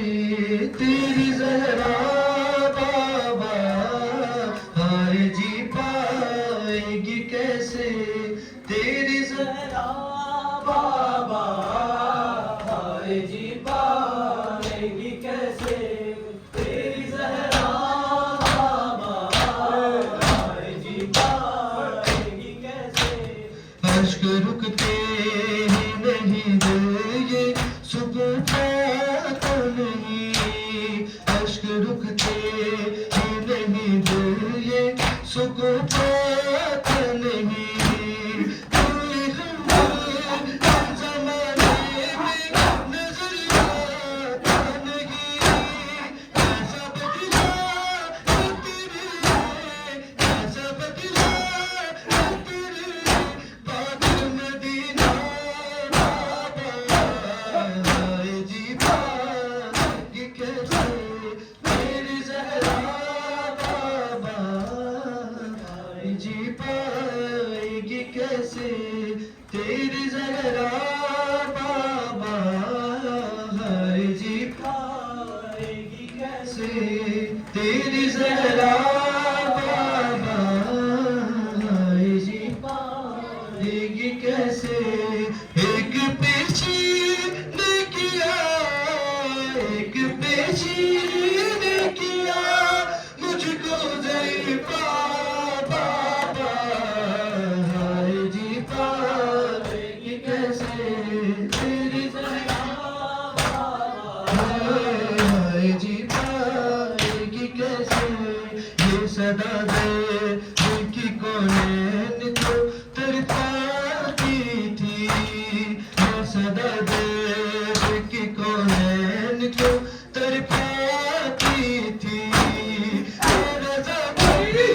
تیری زہرا بابا جی پائے گی کیسے تیری زہرا بابا جی پائے گی کیسے تیری زہرا بابا جی پائے گی کیسے اشک رکتے ہی نہیں دل یہ سکون پاتا نہیں اشک رکتے ہی نہیں دل یہ سکون پاتا نہیں کوئی ہم زمانے میں نظر آتا نہیں کیسا بدلا کیسا بدلا تیرے بات مدینہ جی پائے کیسے تیری زہرا بابا جی پائے گی کیسے تیری زہرا بابا جی پائے گی کیسے تیری زہرا بابا جی پائے گی کیسے ایک پیشی نے کیا ایک پیشی نے کیا مجھ کو ضعیف بابا جی پائے گی کیسے تیری زہرا جی پائے گی کیسے یہ صدا دے دل کی کونین کو تڑپاتی تھی یہ صدا دے دل کی کونین کو تڑپاتی تھی رضا بھی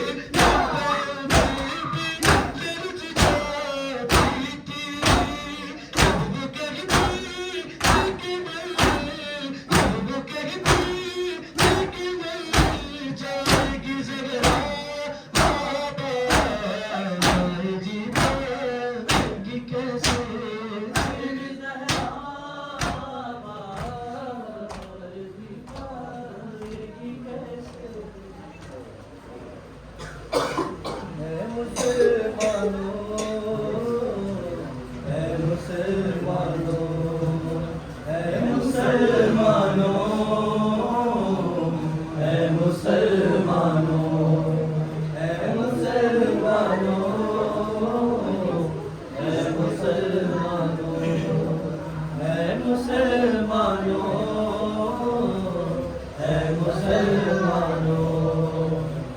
مسلمانوں اے مسلمانوں اے مسلمانوں اے مسلمانوں اے مسلمانوں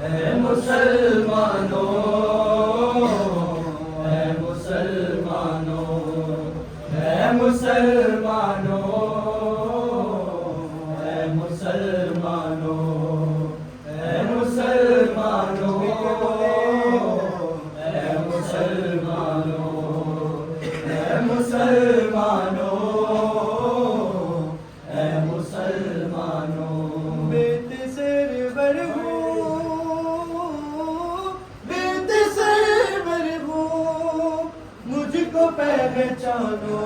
اے مسلمانوں اے مسلمانوں اے مسلمانوں اے مسلمانوں اے مسلمانوں اے مسلمانوں اے مسلمانوں اے مسلمانوں بیت سرور ہوں بیت سرور ہوں مجھ کو پہچانو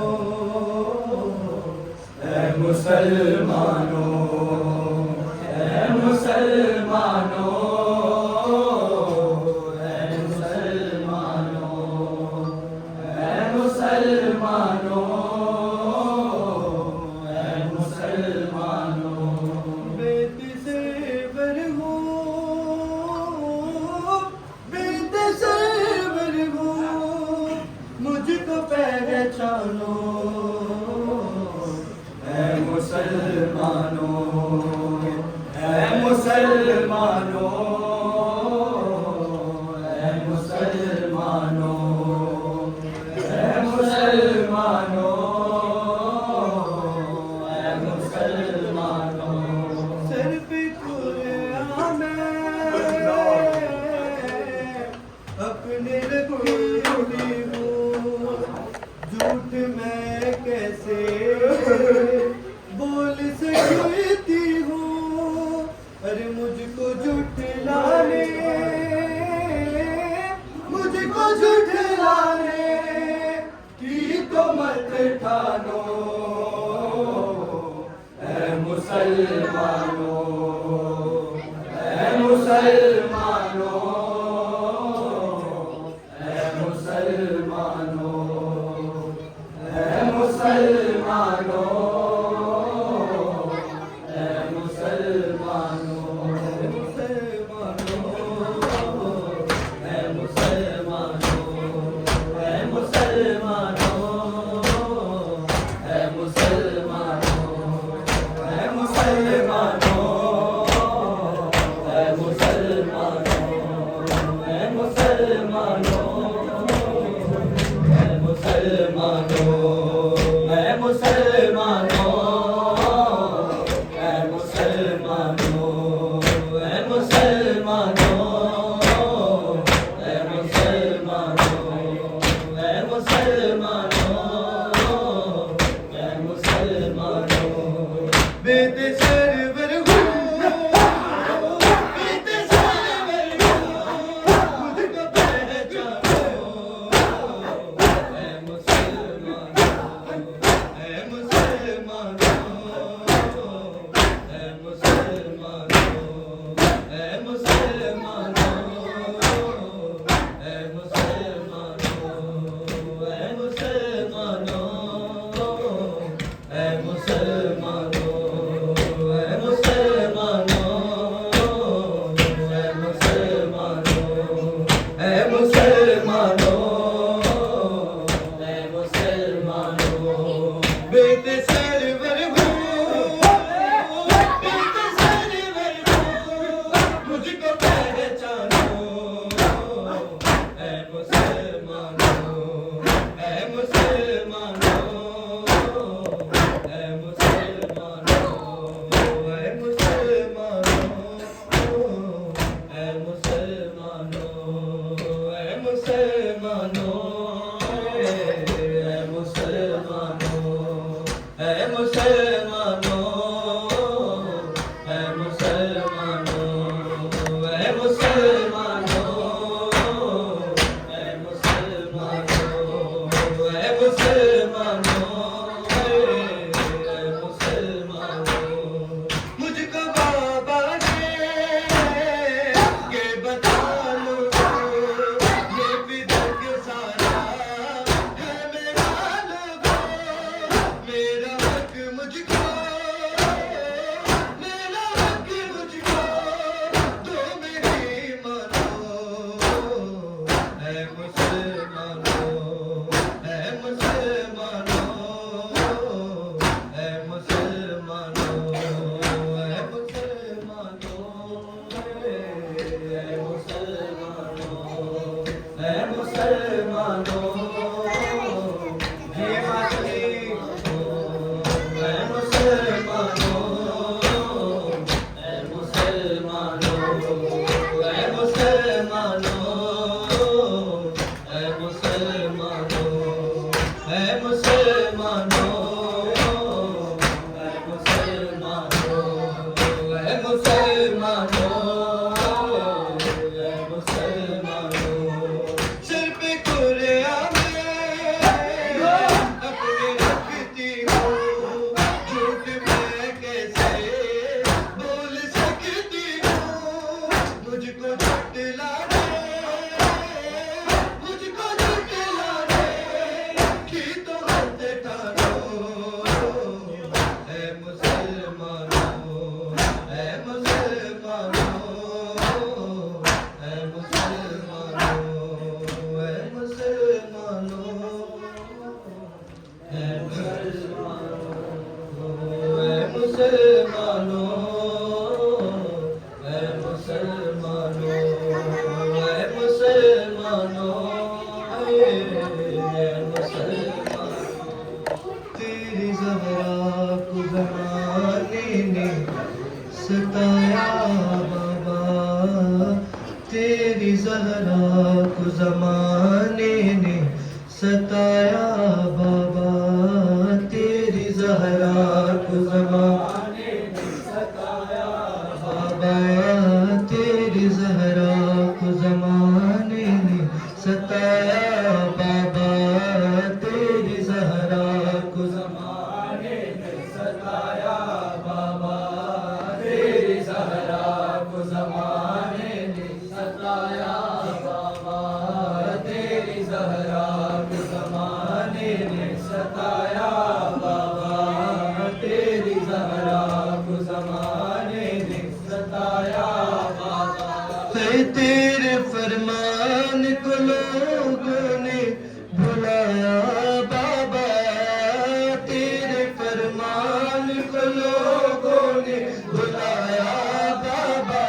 اے مسلمانوں اے مسلمانوں اے مسلمانوں اے مسلمانوں اے مسلمانوں بیت سرور ہوں بیت سرور ہوں مجھ کو پہچانو اے مسلمانوں اے مسلمانوں اے مسلمانوں اے مسلمانوں اے مسلمانوں سر پہ قرآن میں اپنے رکھی ہوئی ہوں جھوٹ میں کیسے بول سکتی ہوں ارے مجھ کو جھٹلانے مجھ کو جھٹلانے کی تو مت ٹھانو اے مسلمانوں اے مسلمانوں اے مسلمانوں اے مسلمانوں اے مسلمانوں اے مسلمانوں اے مسلمانوں اے مسلمانوں اے مسلمانوں اے مسلمانوں مسلمانوں اے مسلمانوں اے مسلمانوں اے مسلمانوں اے مسلمانوں اے مسلمانوں اے مسلمانوں اے مسلمانوں اے مسلمانوں سر پہ کلیاں میں اپنے رکھتی ہوں جھوٹ میں کیسے بول سکتی ہوں مجھ کو جھٹلانے مجھ کو جھٹلانے کی تو حد ٹھانو اے مسلمانوں اے مسلمانوں اے مسلمانوں اے مسلمانوں اے مسلمانوں اے مسلمانوں اے مسلمانوں اے مسلمانوں تیری زہرا کو زمانے نے ستایا بابا تیری زہرا کو زمانے نے ستایا بابا تیری زہرا کو زمانے نے ستایا بابا تیری زہرا کو زمانے نے ستایا بابا تیری زہرا کو زمانے نے ستایا بابا تیری زہرا کو زمانے نے ستایا بابا تیری زہرا کو زمانے نے ستایا بابا تیری زہرا کو زمانے نے ستایا بابا تیرے فرمان کو لوگوں نے بھلایا بابا تیرے فرمان کو لوگوں نے بھلایا بابا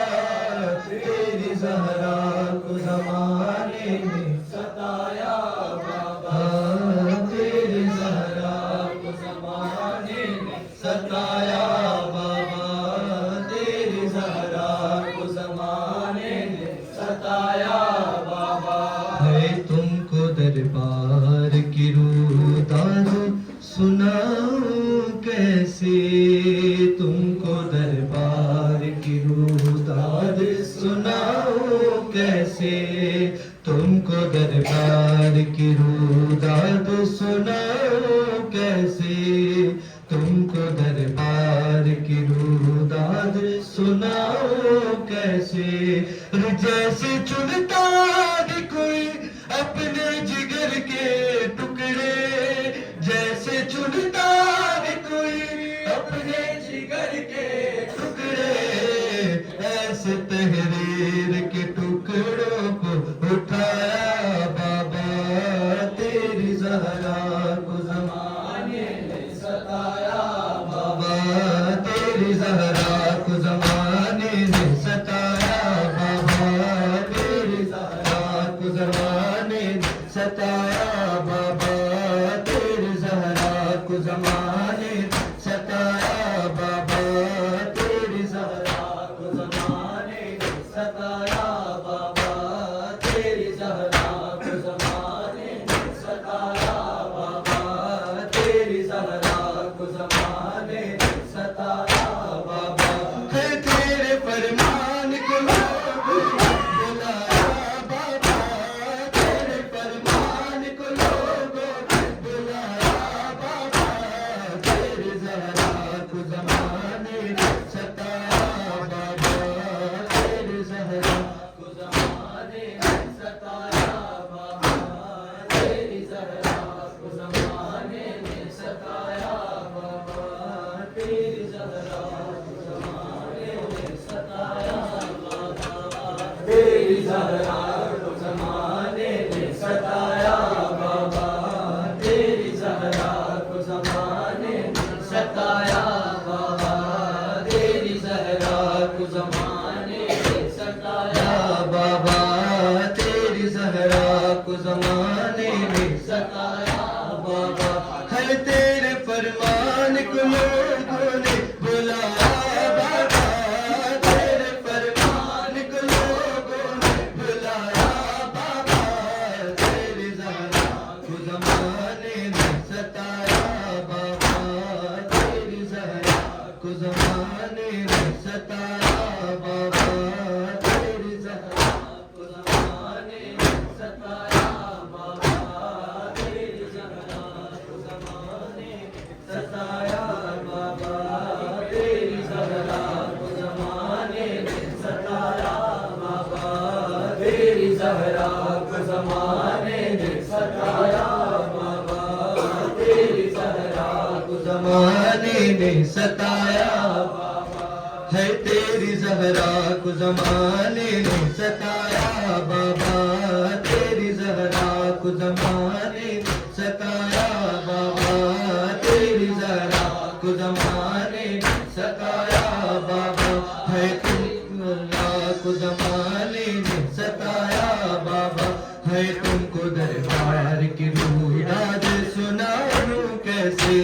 تیری زہرا کو زمانے نے ستایا بابا تیری زہرا کو زمانے نے ستایا بابا تیری زہرا کو زمانے نے ستایا بابا ہے تم کو دربار کی روداد سناؤں کیسے تم کو دربار کی روداد سناؤں کیسے تم کو دربار کی روداد سناؤں کیسے تم کو دربار کی روداد سناؤں کیسے جیسے چنتا ہے کوئی اپنے جگر کے ٹکڑے جیسے چنتا ہے کوئی اپنے جگر کے ٹکڑے ایسے تحریر کے ٹکڑوں کو اٹھایا بابا تیری زہرا کو زمانے نے ستایا بابا تیری زہرا کو زمانے نے ستایا بابا تیری زہرا کو زمانے نے ستایا بابا تیری زہرا کو زمانے نے ستایا بابا تیری زہرا کو زمانے نے ستایا بابا تیری زہرا کو زمانے نے ستایا بابا تیری زہرا کو زمانے نے ستایا بابا ہے تیرے فرمان کو بلایا بابا تیرے فرمان کو لوگوں نے بلایا بابا تیری زہرا کو زمانے نے ستایا بابا تیری زہرا کو زمانے نے ستایا بابا تیری زہرا کو زمانے نے ستایا بابا تیری زہرا کو زمانے نے ستایا بابا تیری زہرا کو زمانے نے ستایا بابا تیری زہرا کو زمانے نے ستایا بابا تیری زہرا کو زمانے نے ستایا بابا تیری زہرا کو زمانے زہرا کو زمانے نے ستایا بابا، تیری زہرا کو زمانے نے ستایا بابا، ہے تیری زہرا کو زمانے نے ستایا بابا، تیری زہرا کو زمانے نے ستایا بابا، تیری زہرا کو زمانے نے ستایا بابا، ہے تم اللہ کو زمانے نے ستایا بابا، ہے تم کو دربار کی رویداد سناؤں کیسے،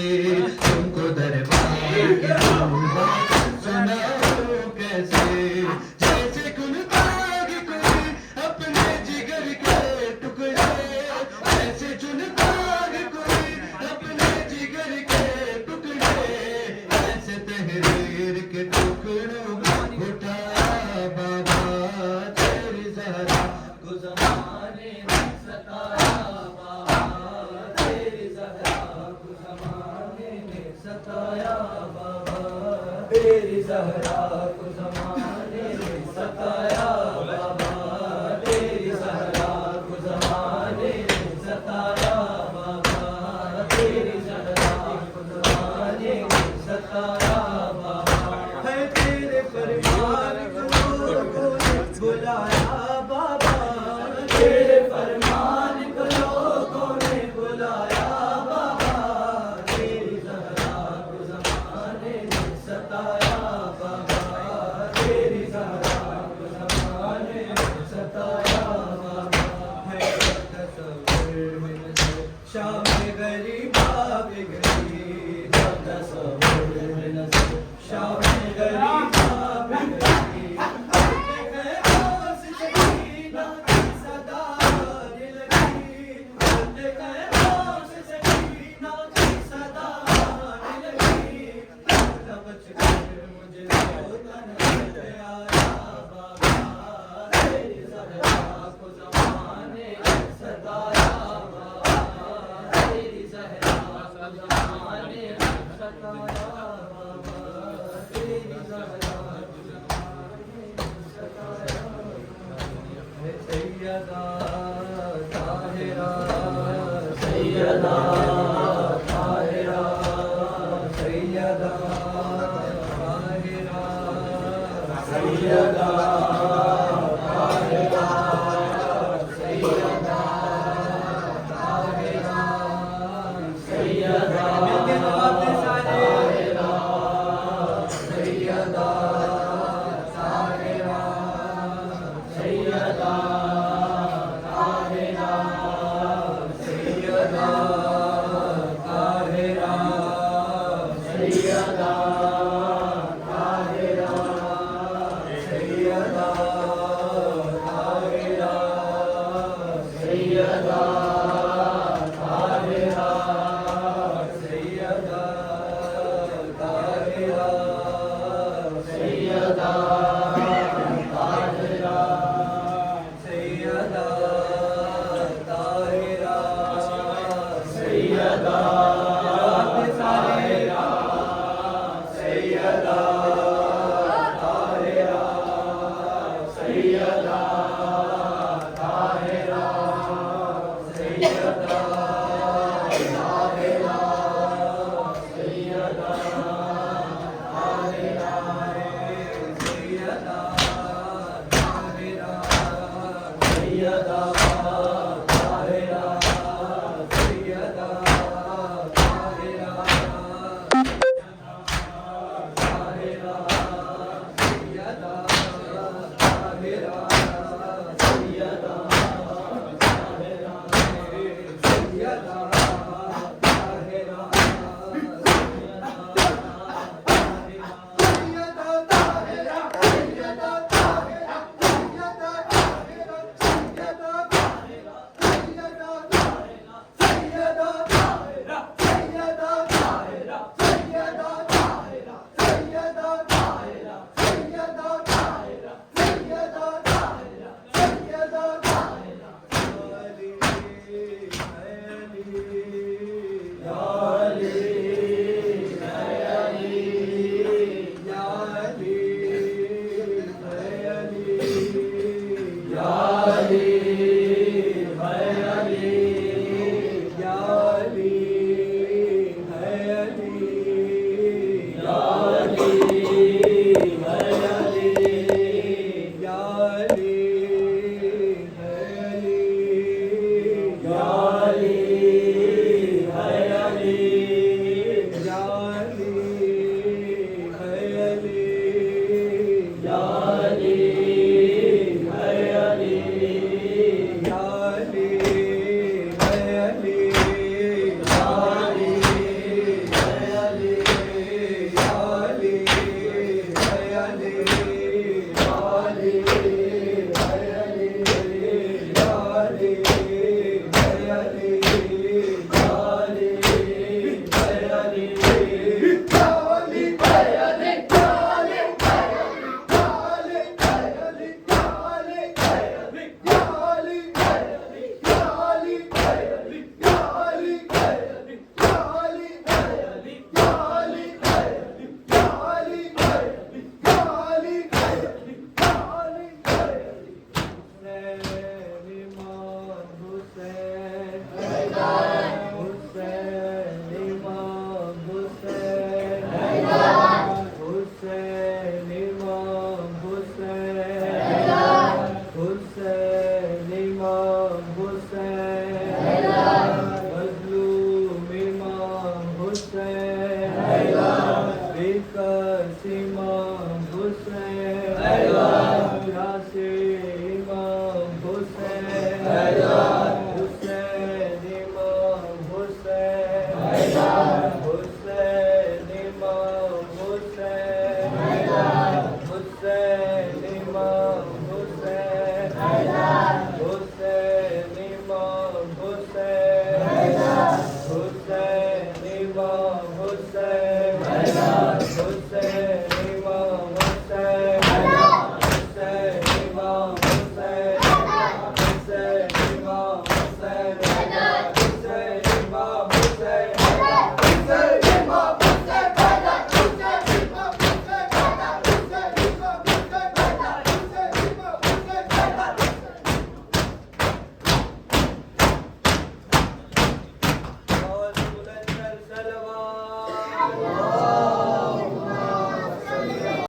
تم کو دربار کی رویداد سناؤں کیسے، جیسے کن تاگ کوئی اپنے جگر کے ٹکڑے، جیسے چن تاگ کوئی اپنے جگر کے ٹکڑے، ایسے تحریر کے ٹکڑوں اٹھایا بابا، تیری زہرا کو زمانے نے ستایا بابا، تیری زہرا کو زمانے نے ستایا بابا، تیری زہرا کو زمانے نے ستایا بابا، تیری زہرا کو زمانے نے ستایا بابا، تیری زہرا کو زمانے نے ستایا بابا، ہے تیرے فرمان کو لوگوں نے بلایا بابا، تیرے فرمان کو لوگوں نے بلایا بابا، تیری زہرا کو زمانے نے ستایا بابا، تیری زہرا کو زمانے نے ستایا بابا، ہے تصور میں نظر شام غریبا بگڑی، تصور میں نظر شام غریبا بگڑی، سیدہ طاہرہ سیدہ طاہرہ سیدہ طاہرہ سیدہ طاہرہ سیدہ طاہرہ سیدہ سیدہ